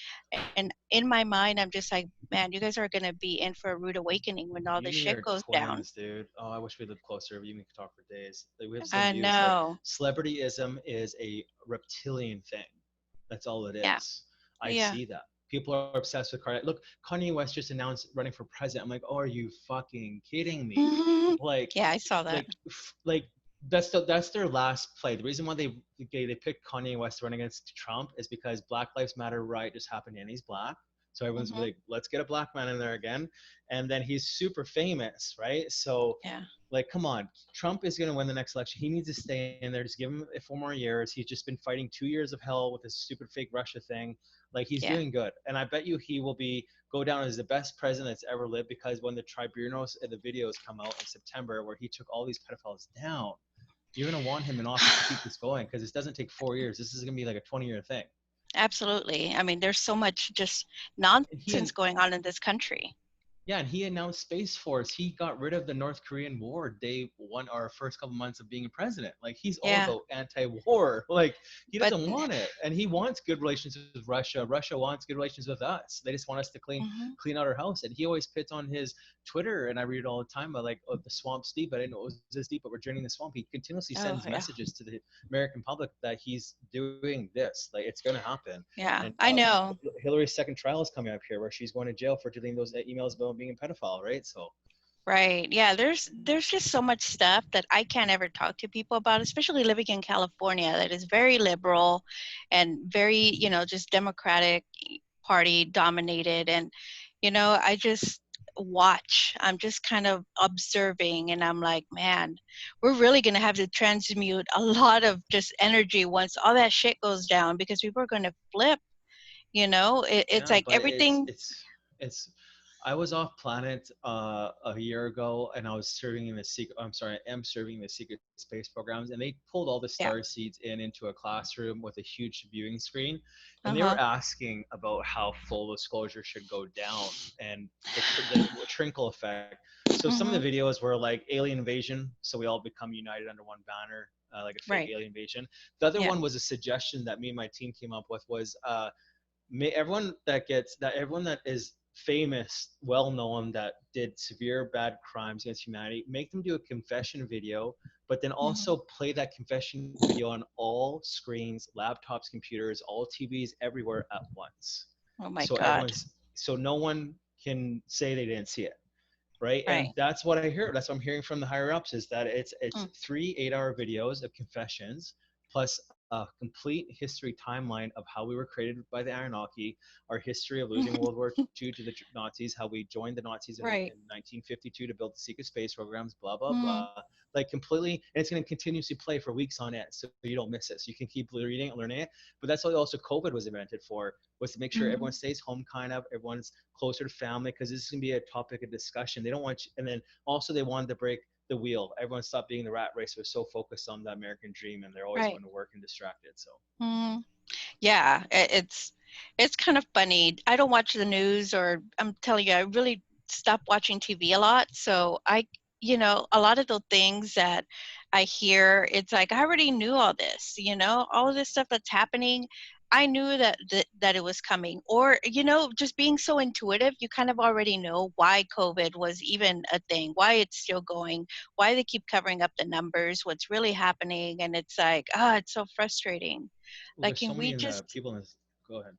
in my mind, I'm just like, man, you guys are gonna be in for a rude awakening when all you this and me shit are goes down. twins, dude. Oh, I wish we lived closer. You and me could talk for days. Like we have the same I views. Like know. celebrityism is a reptilian thing. That's all it Yeah. is. I Yeah. see that. People are obsessed with Kanye. Look, Kanye West just announced running for president. I'm like, oh, are you fucking kidding me? Like, Yeah, I saw that. like that's their last play. The reason why they picked Kanye West to run against Trump is because Black Lives Matter right just happened and he's black. So everyone's Hmm. like, let's get a black man in there again. And then he's super famous, right? So Yeah. like, come on, Trump is going to win the next election. He needs to stay in there. Just give him 4 more years. He's just been fighting 2 years of hell with this stupid fake Russia thing. Like, he's Yeah. doing good, and I bet you he will go down as the best president that's ever lived, because when the tribunals and the videos come out in September where he took all these pedophiles down, you're going to want him in office to keep this going, because this doesn't take 4 years. This is going to be like a 20-year thing. Absolutely. I mean, there's so much just And he nonsense going on in this country. Yeah, and he announced Space Force. He got rid of the North Korean War day one, or first couple months of being a president. Like, he's all Yeah. about anti-war. Like, he But doesn't want it, and he wants good relations with Russia. Russia wants good relations with us. They just want us to mhm. clean out our house. And he always pits on his Twitter, and I read it all the time, about like, oh, the swamp's deep. I didn't know it was this deep, but we're draining the swamp. He continuously Oh, sends yeah. messages to the American public that he's doing this. Like, it's going to happen. Yeah. And I know. Hillary's second trial is coming up here, where she's going to jail for deleting those emails about being a pedophile, right? So Right. Yeah, there's just so much stuff that I can't ever talk to people about, especially living in California that is very liberal and very, just Democratic Party dominated. And, I just watch. I'm just kind of observing and I'm like, man, we're really going to have to transmute a lot of just energy once all that shit goes down because people are going to flip, it's yeah, like but everything. it's I was off planet a year ago, and I was serving in the secret. I'm sorry, I am serving the secret space programs, and they pulled all the Yeah. star seeds into a classroom with a huge viewing screen, and they were Uh-huh. asking about how full disclosure should go down, and the trickle effect. So some of the Mhm. videos were like alien invasion, so we all become united under one banner, like a fake Right. alien invasion. The other Yeah. one was a suggestion that me and my team came up with, was everyone that is famous, well known, that did severe bad crimes against humanity, make them do a confession video, but then Mhm. also play that confession video on all screens, laptops, computers, all TVs, everywhere at once. Oh my So God. no one can say they didn't see it, right? And Right. that's what I hear. That's what I'm hearing from the higher ups, is that it's Mm. 3 8-hour videos of confessions, plus a complete history timeline of how we were created by the Anunnaki, our history of losing World War II to the Nazis, how we joined the Nazis in Right. 1952 to build the secret space programs, blah blah Mm. blah. Like, completely, and it's going to continuously play for weeks on end, so you don't miss it. So you can keep reading it, learning it. But that's what also COVID was invented for, was to make sure everyone Mhm. stays home, kind of, everyone's closer to family, because this is going to be a topic of discussion. They don't want you, and then also they wanted to break the wheel. Everyone stopped being the rat race. Was so focused on the American dream, and they're always Right. going to work and distracted. So Mm. Yeah, it's kind of funny. I don't watch the news, or I'm telling you, I really stopped watching TV a lot. So a lot of the things that I hear, it's like I already knew all this. All of this stuff that's happening. I knew that it was coming, or just being so intuitive, you kind of already know why COVID was even a thing, why it's still going, why they keep covering up the numbers, what's really happening, and it's like, it's so frustrating. well, Like, there's can so we many in the just, people in this. Go ahead.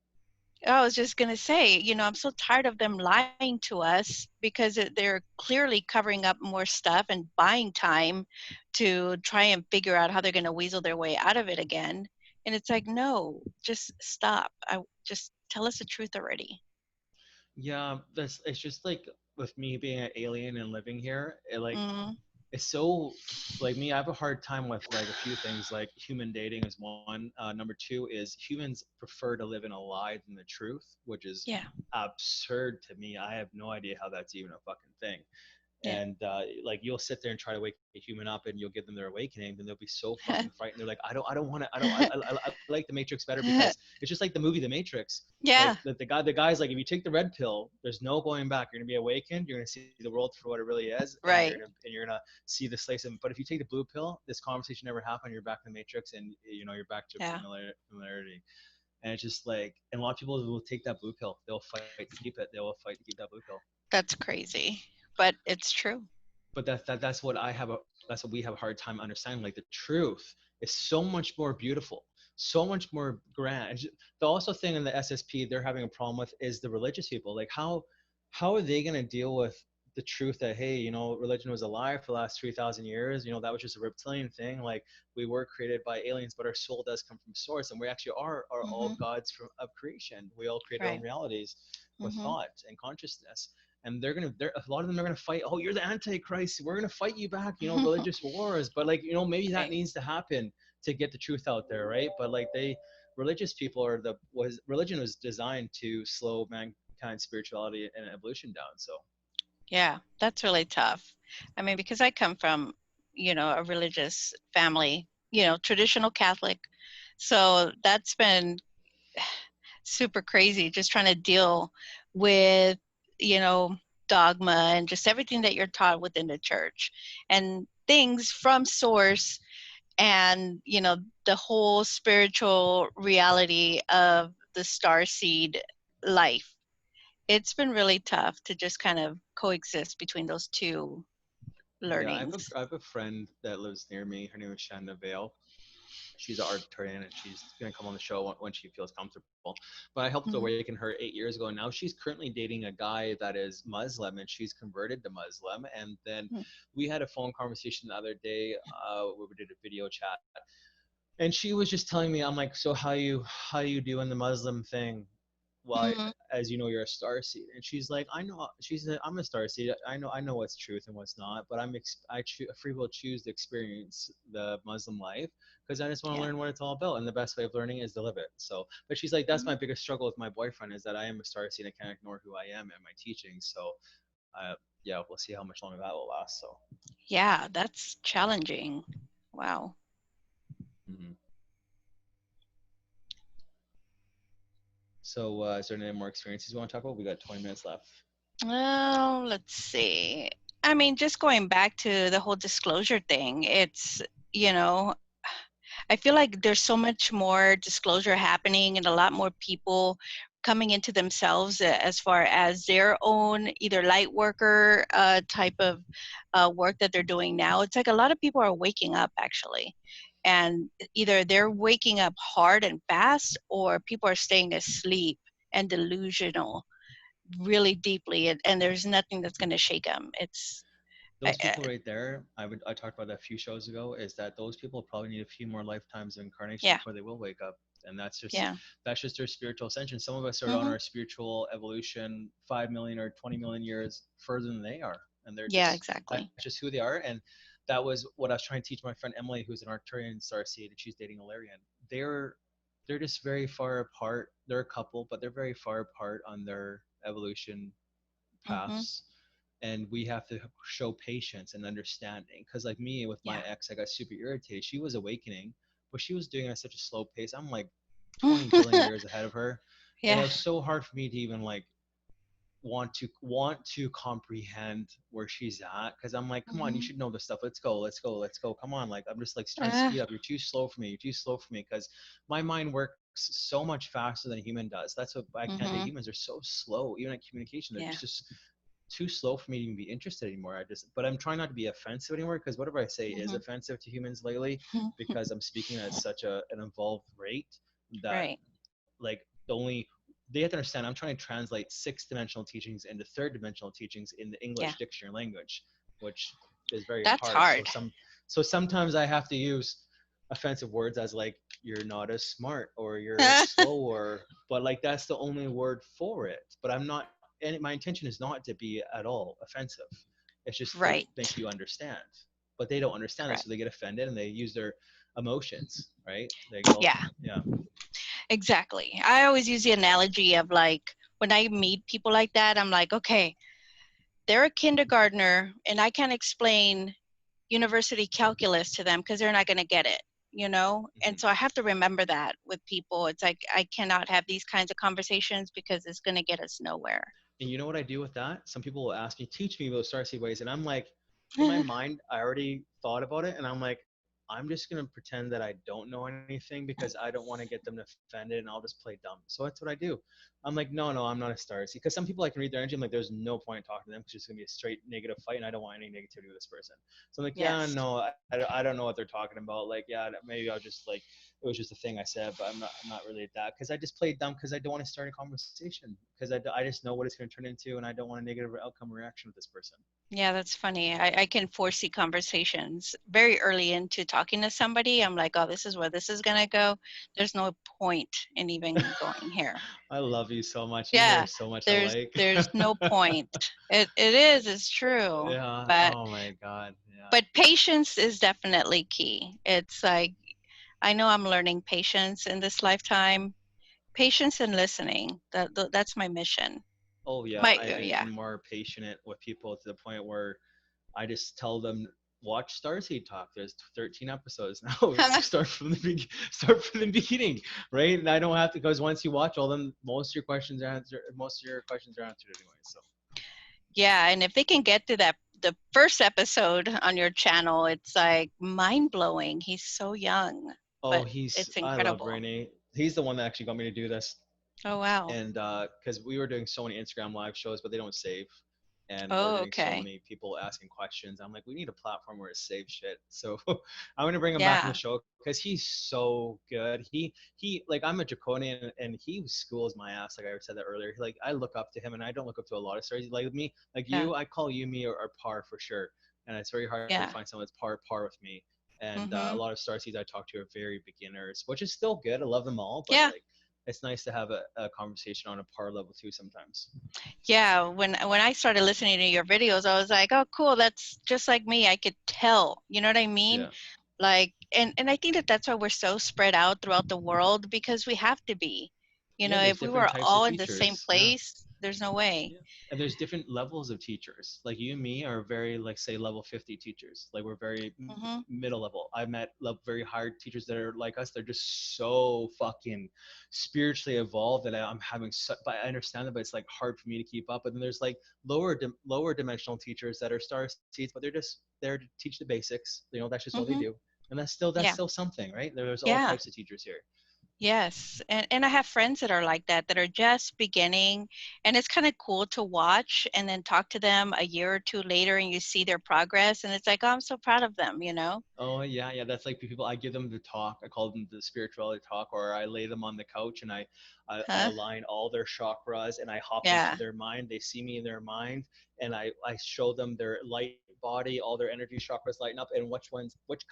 I was just going to say, I'm so tired of them lying to us because they're clearly covering up more stuff and buying time to try and figure out how they're going to weasel their way out of it again. And it's like, no, just stop. Just tell us the truth already. Yeah, that's it's just like with me being an alien and living here, Mm, it's so like me. I have a hard time with like a few things. Like human dating is one. Number two is humans prefer to live in a lie than the truth, which is yeah, absurd to me. I have no idea how that's even a fucking thing. yeah. And like you'll sit there and try to wake a human up and you'll give them their awakening and they'll be so fucking frightened. They're like, I don't want to, I like the Matrix better because it's just like the movie The Matrix. Like Yeah, the guy's like, if you take the red pill, there's no going back. You're gonna be awakened. You're gonna see the world for what it really is, and right. you're gonna see the slice of. But if you take the blue pill, this conversation never happened. You're back in the Matrix, and you're back to Yeah, familiarity. And it's just like, and a lot of people will take that blue pill. They'll fight to keep it. They will fight to keep that blue pill. that's crazy, but it's true. But that's what that's what we have a hard time understanding. Like the truth is so much more beautiful, so much more grand. The also thing in the SSP they're having a problem with is the religious people. Like how are they going to deal with the truth that, hey, religion was a lie for the last 3,000 years. That was just a reptilian thing. Like we were created by aliens, but our soul does come from source, and we actually are all Hmm. gods of creation. We all create our own Right. realities with Hmm. thought and consciousness. And they're a lot of them are gonna fight. Oh, you're the Antichrist. We're gonna fight you back. Religious wars. But like, maybe that Right. needs to happen to get the truth out there, right? But like religious people are religion was designed to slow mankind's spirituality and evolution down. So Yeah, that's really tough. I mean, because I come from, a religious family, traditional Catholic. So that's been super crazy just trying to deal with, you know, dogma and just everything that you're taught within the church and things from source and, the whole spiritual reality of the star seed life. It's been really tough to just kind of coexist between those two yeah, learnings. I have a friend that lives near me. Her name is Shanda Vale. She's an artist and she's gonna come on the show when she feels comfortable. But I helped Mhm. awaken her 8 years ago, and now she's currently dating a guy that is Muslim, and she's converted to Muslim. And then we had a phone conversation the other day where we did a video chat, and she was just telling me, I'm like, so how you doing the Muslim thing? Well, Mhm. as you know, you're a star seed. And she's like, I know. She's like, I'm a star seed. I know what's truth and what's not, but I free will choose to experience the Muslim life because I just want to Yeah. learn what it's all about, and the best way of learning is to live it. So, but she's like, that's Mhm. my biggest struggle with my boyfriend is that I am a star seed. I can't ignore who I am and my teachings. So, yeah, we'll see how much longer that will last. So. Yeah, that's challenging. Wow. Mhm. So, is there any more experiences you want to talk about? We got 20 minutes left. Well, let's see. I mean, just going back to the whole disclosure thing, it's, you know, I feel like there's so much more disclosure happening and a lot more people coming into themselves as far as their own either light worker type of work that they're doing now. It's like a lot of people are waking up actually. And either they're waking up hard and fast or people are staying asleep and delusional really deeply, and there's nothing that's going to shake them. It's Those people right there, I talked about that a few shows ago, is that those people probably need a few more lifetimes of incarnation yeah, before they will wake up. And yeah. that's just their spiritual ascension. Some of us are on Hmm. our spiritual evolution 5 million or 20 million years further than they are. And Yeah, that's exactly. just who they are. And that was what I was trying to teach my friend Emily, who's an Arcturian starseed, and she's dating a Larian. They're they're just very far apart. They're a couple, but they're very far apart on their evolution Hmm. paths. and we have to show patience and understanding. Because like me with my Yeah. ex, I got super irritated. She was awakening, but she was doing it at such a slow pace. I'm like 20 billion years ahead of her, and it Yeah. was so hard for me to even like want to comprehend where she's at, because I'm like, come on, you Hmm. should know this stuff. Let's go, come on. Like, I'm just like trying to Uh, speed up. You're too slow for me. You're too slow for me, because my mind works so much faster than a human does. That's what I can't do. hmm. Humans are so slow, even at communication. They're Yeah. just too slow for me to even be interested anymore. But I'm trying not to be offensive anymore, because whatever I say is Hmm. offensive to humans lately, because I'm speaking at such an involved rate that Right. like the only they have to understand I'm trying to translate six dimensional teachings into third dimensional teachings in the Yeah. English dictionary language, which is very That's hard. hard. So sometimes I have to use offensive words as like you're not as smart or you're slower, but like that's the only word for it. But I'm not, and my intention is not to be at all offensive. It's just to make Right. you understand. But they don't understand it, Right. so they get offended and they use their emotions, right? They get all, Yeah. yeah. Exactly. I always use the analogy of like when I meet people like that, I'm like, okay, they're a kindergartner and I can't explain university calculus to them because they're not going to get it, you know? And Mhm. so I have to remember that with people. It's like I cannot have these kinds of conversations because it's going to get us nowhere. And you know what I do with that? Some people will ask me, teach me about Starseed ways. And I'm like, in my mind, I already thought about it. And I'm like, I'm just going to pretend that I don't know anything because I don't want to get them offended and I'll just play dumb. So that's what I do. I'm like, no, I'm not a Starseed. Because some people I can read their energy. I'm like, there's no point talking to them because it's going to be a straight negative fight and I don't want any negativity with this person. So I'm like, yeah, Yes. no, I don't know what they're talking about. Like, yeah, maybe I'll just like, it was just a thing I said, but I'm not really at that because I just played dumb because I don't want to start a conversation because I just know what it's going to turn into and I don't want a negative outcome reaction with this person. Yeah, that's funny. I can foresee conversations very early into talking to somebody. I'm like, oh, this is where this is going to go. There's no point in even going here. I love you so much. You and me are Yeah, so much there's alike. there's no point. It is, it's true. Yeah. But Oh my God. Yeah. patience is definitely key. It's like I know I'm learning patience in this lifetime. Patience and listening. That's my mission. Oh yeah. My I've been yeah. more patient with people to the point where I just tell them watch Starseed Talk. There's 13 episodes now. Start from the beginning, right? And I don't have to, because once you watch all them, most of your questions are answered anyway. So Yeah, and if they can get to that the first episode on your channel, it's like mind blowing. He's so young, oh, but it's I love incredible. Renee. He's the one that actually got me to do this, Oh wow. and because we were doing so many Instagram live shows, but they don't save, and we're Oh getting so okay. many people asking questions. I'm like, we need a platform where it saves shit. So I'm gonna bring him back on the Yeah. show because he's so good. He like I'm a draconian, and he schools my ass. Like I said that earlier. Like I look up to him, and I don't look up to a lot of stars. Like with me, like Yeah. you, I call you me or par for sure, and it's very hard to Yeah. find someone that's par with me. And a Mhm. lot of star seeds I talk to are very beginners, which is still good. I love them all, but Yeah. like it's nice to have a conversation on a par level too sometimes. Yeah, when I started listening to your videos, I was like, "Oh, cool, that's just like me." I could tell. You know what I mean? Yeah. Like, and I think that that's why we're so spread out throughout the world because we have to be. You Yeah, know, there's if we different were types of all in the same teachers. Yeah. place, there's no way. Yeah. And there's different levels of teachers. Like you and me are very, like, say, level 50 teachers. Like we're very Mhm. middle level. I've met very hard teachers that are like us. They're just so fucking spiritually evolved that I'm having. But I understand that, but it's like hard for me to keep up. But then there's like lower dimensional teachers that are star seeds, but they're just there to teach the basics. You know, that's just all they do. Mhm. And that's Yeah. still something, right? There's all Yeah. types of teachers here. Yes. And I have friends that are like that are just beginning, and it's kind of cool to watch and then talk to them a year or two later and you see their progress and it's like, "Oh, I'm so proud of them," you know? Oh yeah, yeah. That's like people. I give them the talk. I call them the spirituality talk, or I lay them on the couch and I Huh? align all their chakras and I hop into Yeah. their mind. They see me in their mind, and I show them their light body, all their energy chakras lighten up, and which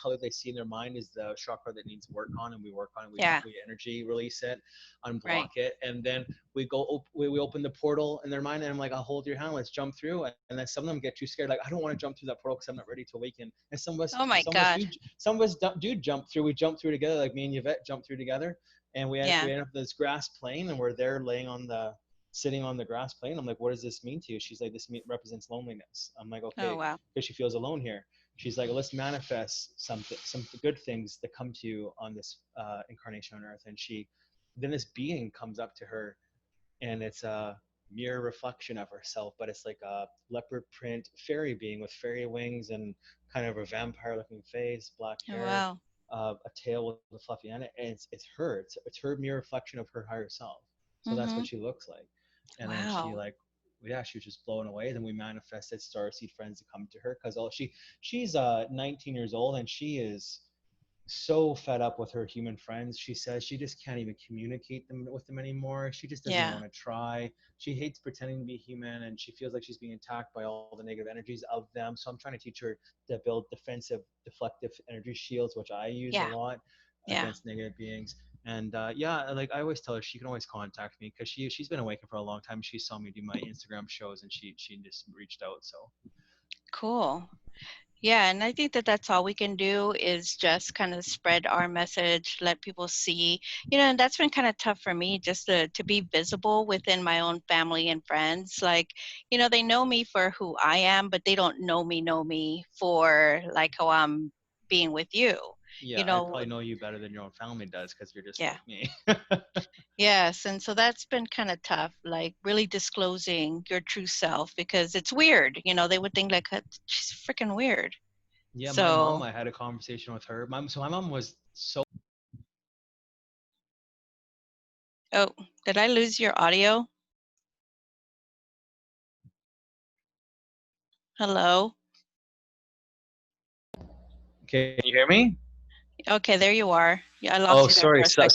color they see in their mind is the chakra that needs work on, and we work on it. Yeah. We energy release it, unblock Right. it, and then we open the portal in their mind, and I'm like, I'll hold your hand, let's jump through. And then some of them get too scared, like I don't want to jump through that portal because I'm not ready to awaken. And Oh my God. some of us do jump through. We jump through together, like me and Yvette jump through together, and Yeah. we end up this grass plane, and we're there laying on the sitting on the grass playing. I'm like, what does this mean to you? She's like, this represents loneliness. I'm like, Oh, okay, wow. because she feels alone here. She's like, let's manifest something, some good things that come to you on this incarnation on Earth. And then this being comes up to her, and it's a mirror reflection of herself, but it's like a leopard print fairy being with fairy wings and kind of a vampire looking face, black Oh, hair, wow. a tail with a fluffy on it, and it's her. It's her mirror reflection of her higher self. So that's what Mm-hmm. she looks like. And then she Wow. like, yeah, she was just blown away. Then we manifested starseed friends to come to her because she's 19 years old, and she is so fed up with her human friends. She says she just can't even communicate with them anymore. She just doesn't even Yeah. want to try. She hates pretending to be human, and she feels like she's being attacked by all the negative energies of them. So I'm trying to teach her to build defensive, deflective energy shields, which I use a Yeah. lot Yeah. against negative beings. And yeah, like I always tell her, she can always contact me because she's been awakened for a long time. She saw me do my Instagram shows, and she just reached out. So Cool. Yeah, and I think that that's all we can do is just kind of spread our message, let people see, and that's been kind of tough for me just to be visible within my own family and friends. Like, they know me for who I am, but they don't know me for like how I'm being with you. yeah, You I know, probably know you better than your own family does because you're just yeah. like me. Yes, and so that's been kind of tough, like really disclosing your true self because it's weird. They would think like she's freaking weird. Yeah, my mom, So, I had a conversation with her. So my mom was so oh, did I lose your audio? Hello? can you hear me? Okay, there you are. Yeah, I Oh, lost you there sorry. for a second.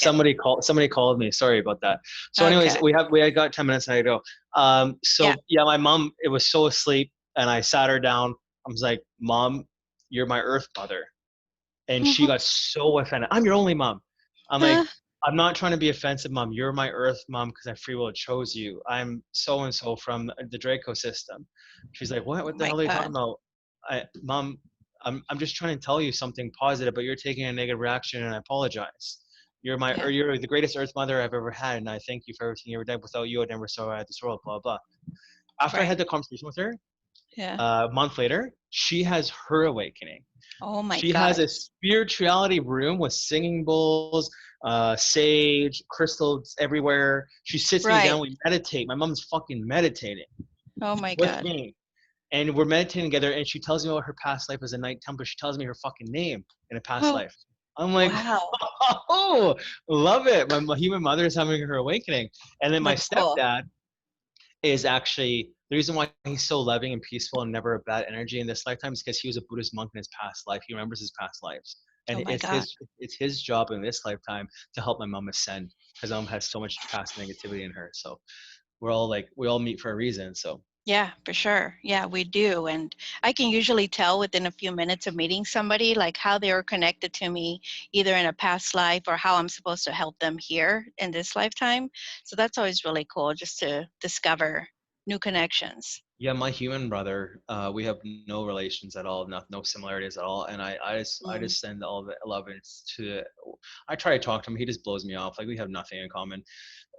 Somebody called me. Sorry about that. So anyways, Okay. we had got 10 minutes and I go. Yeah. So yeah, my mom, it was so asleep, and I sat her down. I was like, "Mom, you're my earth mother." And she got so offended. I'm your only mom. I'm like, I'm not trying to be offensive, mom. You're my earth mom because I free will chose you. I'm so and so from the Draco system. She's like, what? Oh What the my hell are you talking God. about? Mom, I'm just trying to tell you something positive, but you're taking a negative reaction, and I apologize. Yeah. You're the greatest earth mother I've ever had, and I thank you for everything you ever did. Without you, I'd never survive this world. Blah blah. After I Right. had the conversation with her, Yeah. a month later, she has her awakening. Oh my She has God. a spirituality room with singing bowls, sage, crystals everywhere. She sits me Right. down. We meditate. My mom's fucking meditating Oh my with God. me, and we're meditating together. And she tells me about her past life as a Knight Templar. She tells me her fucking name in a past Oh, life. I'm like, wow. oh, love it. My human mother is having her awakening, and then my That's cool. stepdad is actually the reason why he's so loving and peaceful and never a bad energy in this lifetime is because he was a Buddhist monk in his past life. He remembers his past lives, Oh and my God. it's his job in this lifetime to help my mom ascend because mom has so much past negativity in her. So we all meet for a reason. So Yeah, for sure. Yeah, we do. And I can usually tell within a few minutes of meeting somebody, like how they were connected to me, either in a past life or how I'm supposed to help them here in this lifetime. So that's always really cool just to discover new connections. yeah, my human brother, we have no relations at all, no similarities at all, and I Mm, just send all the love to. I try to talk to him. He just blows me off. Like we have nothing in common.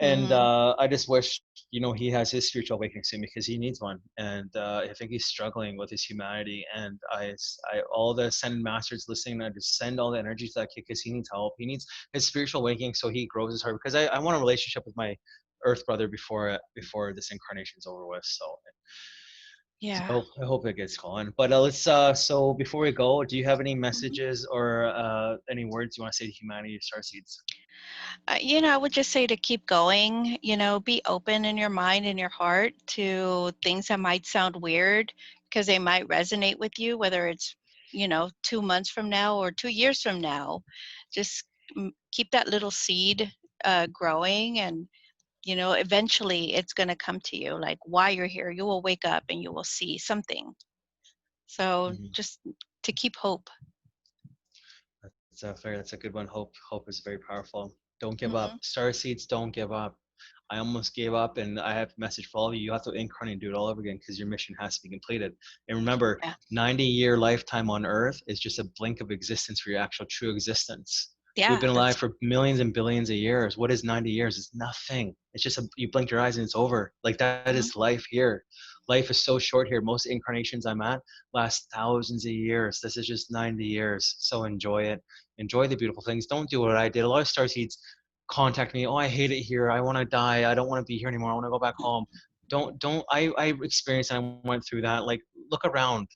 And mm-hmm. I just wish he has his spiritual awakening soon because he needs one, and I think he's struggling with his humanity. And I all the ascended masters listening, I just send all the energy to that kid because he needs help. He needs his spiritual awakening so he grows his heart. Because I want a relationship with my earth brother before this incarnation is over with. Yeah. So I hope it gets going. But let's so before we go, do you have any Mhm. messages or any words you want to say to humanity, starseeds? I would just say to keep going, be open in your mind and your heart to things that might sound weird because they might resonate with you, whether it's, 2 months from now or 2 years from now. Just keep that little seed growing and, eventually it's going to come to you. Like why you're here, you will wake up and you will see something. So Mm-hmm. just to keep hope. That's a good one. Hope is very powerful. Don't give Hmm. up. Star seeds, don't give up. I almost gave up, and I have a message for all of you. You have to incarnate and do it all over again because your mission has to be completed. And remember, Yeah. 90-year lifetime on Earth is just a blink of existence for your actual true existence. Yeah, We've been alive that's for millions and billions of years. What is 90 years? It's nothing. It's just you blink your eyes and it's over. Like that mhm, is life here. Life is so short here. Most incarnations I'm at last thousands of years. This is just 90 years. So enjoy it. Enjoy the beautiful things. Don't do what I did. A lot of starseeds contact me. Oh, I hate it here. I want to die. I don't want to be here anymore. I want to go back home. Don't. I experienced and I went through that. Like look around.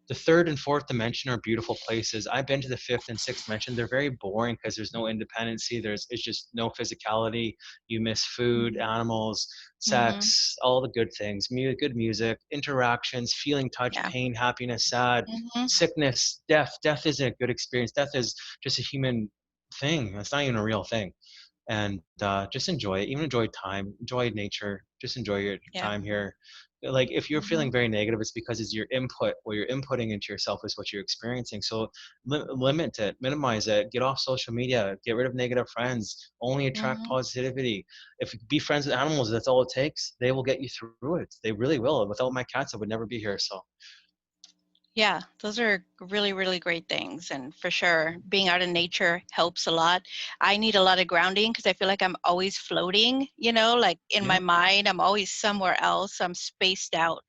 The third and fourth dimension are beautiful places. I've been to the fifth and sixth dimension. They're very boring because there's no independency. It's just no physicality. You miss food, mhm, animals, mhm, sex, all the good things, good music, interactions, feeling touch, yeah, pain, happiness, sad, mhm, sickness, death. Death isn't a good experience. Death is just a human thing. It's not even a real thing. And just enjoy it. Even enjoy time, enjoy nature. Just enjoy your yeah, time here. Like if you're mhm, feeling very negative, it's because it's your input. What you're inputting into yourself is what you're experiencing. So limit it, minimize it, get off social media, get rid of negative friends. Only attract mhm. positivity. If you be friends with animals, that's all it takes. They will get you through it. They really will. Without my cats, I would never be here. So Yeah, those are really, really great things. And for sure, being out in nature helps a lot. I need a lot of grounding because I feel like I'm always floating, like in my yeah. mind, I'm always somewhere else. I'm spaced out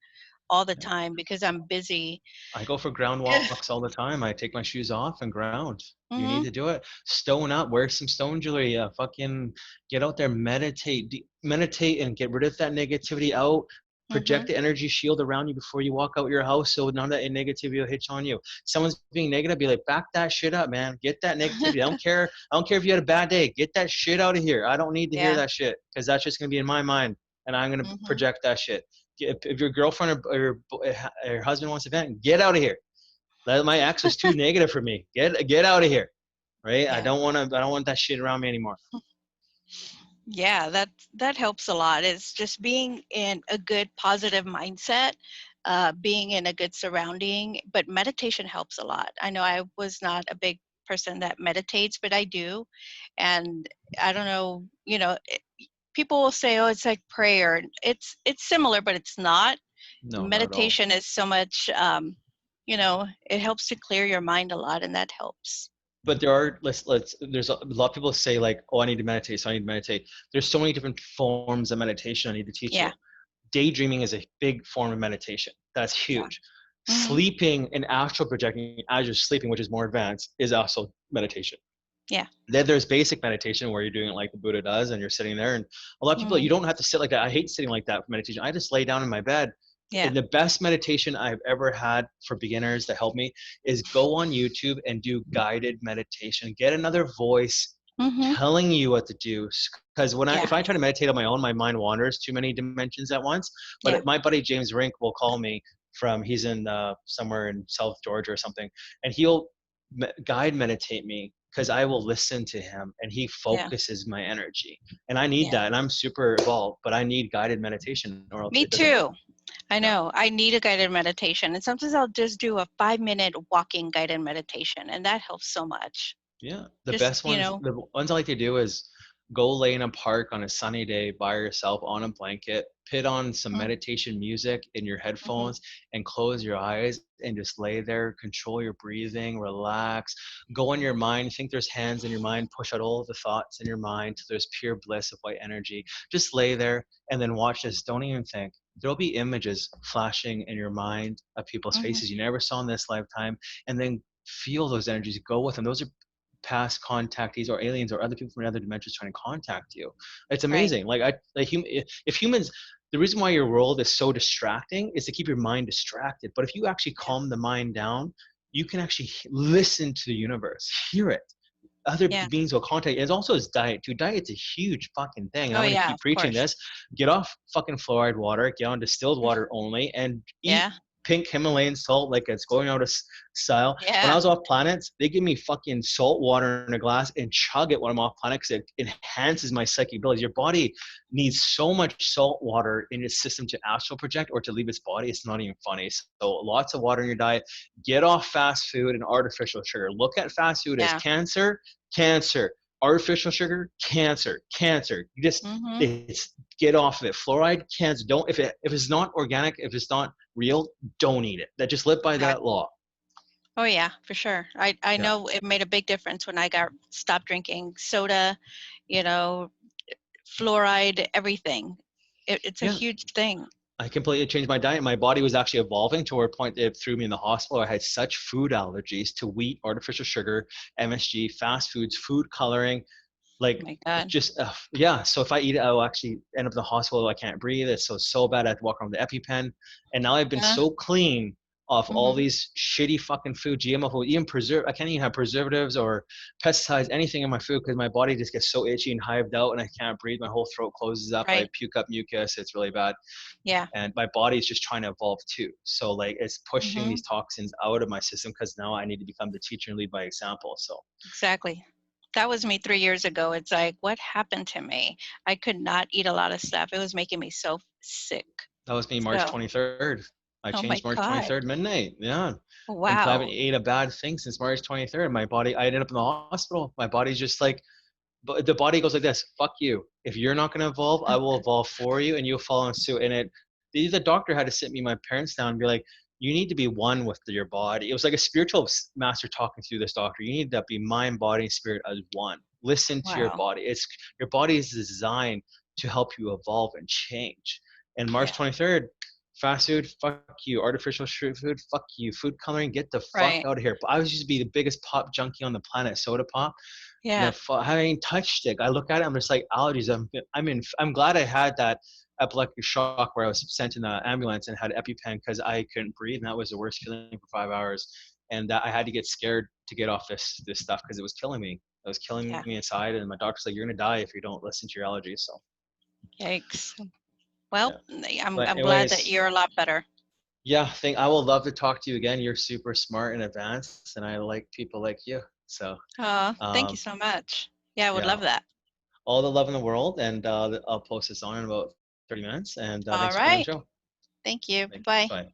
all the time because I'm busy. I go for ground walks all the time. I take my shoes off and ground. You need Hmm. to do it. Stone up. Wear some stone jewelry. Fucking get out there. Meditate. Meditate and get rid of that negativity out. Project Hmm. the energy shield around you before you walk out your house, so none of that negativity will hit on you. Someone's being negative, be like, back that shit up, man. Get that negativity. I don't care. I don't care if you had a bad day. Get that shit out of here. I don't need to hear Yeah. that shit because that's just gonna be in my mind, and I'm gonna Hmm. project that shit. If your girlfriend or your husband wants to vent, get out of here. My ex was too negative for me. Get out of here. Right? I Yeah. don't want to. I don't want that shit around me anymore. Yeah, that helps a lot. It's just being in a good positive mindset, being in a good surrounding, but meditation helps a lot. I know I was not a big person that meditates, but I do. And I don't know, people will say, "Oh, it's like prayer." It's similar, but it's not. No, not at all. Meditation is so much, it helps to clear your mind a lot, and that helps. But there are let's there's a lot of people say like, oh, I need to meditate, so I need to meditate. There's so many different forms of meditation I need to teach you. Yeah, Daydreaming is a big form of meditation. That's yeah. huge. Hmm. Sleeping and astral projecting as you're sleeping, which is more advanced, is also meditation. Yeah. Then there's basic meditation where you're doing it like the Buddha does, and you're sitting there. And a lot of people, Mm, you don't have to sit like that. I hate sitting like that for meditation. I just lay down in my bed. yeah. And the best meditation I've ever had for beginners to help me is go on YouTube and do guided meditation. Get another voice Hmm. telling you what to do. Because Yeah. if I try to meditate on my own, my mind wanders too many dimensions at once. Yeah. But my buddy James Rink will call me he's in somewhere in South Georgia or something, and he'll guide meditate me because I will listen to him and he Yeah. focuses my energy. And I need Yeah. that. And I'm super evolved, but I need guided meditation or else Me it doesn't work. too. I Yeah. know. I need a guided meditation. And sometimes I'll just do a 5-minute walking guided meditation, and that helps so much. Yeah. Just, The ones I like to do is go lay in a park on a sunny day by yourself on a blanket, put on some mm, meditation music in your mm-hmm, headphones and close your eyes and just lay there, control your breathing, relax, go in your mind, think there's hands in your mind, push out all of the thoughts in your mind till there's pure bliss of white energy. Just lay there and then watch this. Don't even think. There'll be images flashing in your mind of people's mm-hmm. faces you never saw in this lifetime, and then feel those energies, go with them. Those are past contactees or aliens or other people from other dimensions trying to contact you. It's Right. amazing. If humans, the reason why your world is so distracting is to keep your mind distracted. But if you actually Yeah. calm the mind down, you can actually listen to the universe, hear it. Other Yeah. beings will contact you. It's also his diet too. Diet's a huge fucking thing. And Oh, I'm going to yeah, keep of preaching course. this. Get off fucking fluoride water. Get on distilled water only, and eat Yeah. pink Himalayan salt like it's going out of style. When I Yeah. was off planets, they give me fucking salt water in a glass and chug it when I'm off planet because it enhances my psychic abilities. Your body needs so much salt water in its system to astral project or to leave its body. It's not even funny. So lots of water in your diet. Get off fast food and artificial sugar. Look at fast food as Yeah. cancer, cancer. Artificial sugar, cancer, cancer. You just Mm-hmm. it's get off of it. Fluoride, cancer. Don't if it's not organic, if it's not real, don't eat it. That just live by Right. that law. Oh yeah, for sure. I Yeah. know it made a big difference when I got stopped drinking soda, you know, fluoride, everything. It's a Yeah. huge thing. I completely changed my diet. My body was actually evolving to a point that it threw me in the hospital. I had such food allergies to wheat, artificial sugar, MSG, fast foods, food coloring, Oh like my God. just yeah. So if I eat it, I'll actually end up in the hospital. I can't breathe. It's so bad. I have to walk around with the EpiPen. And now I've been Yeah. so clean off all Mm-hmm. these shitty fucking food, GMO food, even preserve. I can't even have preservatives or pesticides, anything in my food because my body just gets so itchy and hived out, and I can't breathe. My whole throat closes up. I Right. puke up mucus. It's really bad, Yeah. and my body is just trying to evolve too. So like it's pushing Mm-hmm. these toxins out of my system because now I need to become the teacher and lead by example. So Exactly. That was me 3 years ago. It's like, what happened to me? I could not eat a lot of stuff. It was making me so sick. that was me March So, 23rd. I oh my changed March God. 23rd midnight. Yeah. And I haven't Wow. ate a bad thing since March 23rd. My body, I ended up in the hospital. My body's just like, but the body goes like this: fuck you. If you're not going to evolve, I will evolve for you and you'll follow suit. And the doctor had to sit me, my parents down and be like, you need to be one with your body. It was like a spiritual master talking through this doctor. You need to be mind, body, and spirit as one. Listen to your Wow. body. Your body is designed to help you evolve and change. And March Yeah. 23rd, fast food, fuck you. Artificial food, fuck you. Food coloring, get the fuck Right. out of here. But I was used to be the biggest pop junkie on the planet, soda pop. Yeah. I ain't touched it. I look at it, I'm just like allergies. I'm glad I had that epileptic shock where I was sent in the ambulance and had EpiPen because I couldn't breathe, and that was the worst feeling for 5 hours. And that I had to get scared to get off this stuff because it was killing me. It was killing Yeah. me inside, and my doctor's like, "You're gonna die if you don't listen to your allergies." So Yikes. Well, yeah. I'm But I'm glad that anyways, you're a lot better. yeah, I will love to talk to you again. You're super smart and advanced, and I like people like you. So Oh, thank um, you so much. Yeah, I would yeah, love that. all the love in the world, and I'll post this on in about 30 minutes. And thanks for All coming on the right. show. Thank you. Thank you. Bye-bye. Bye.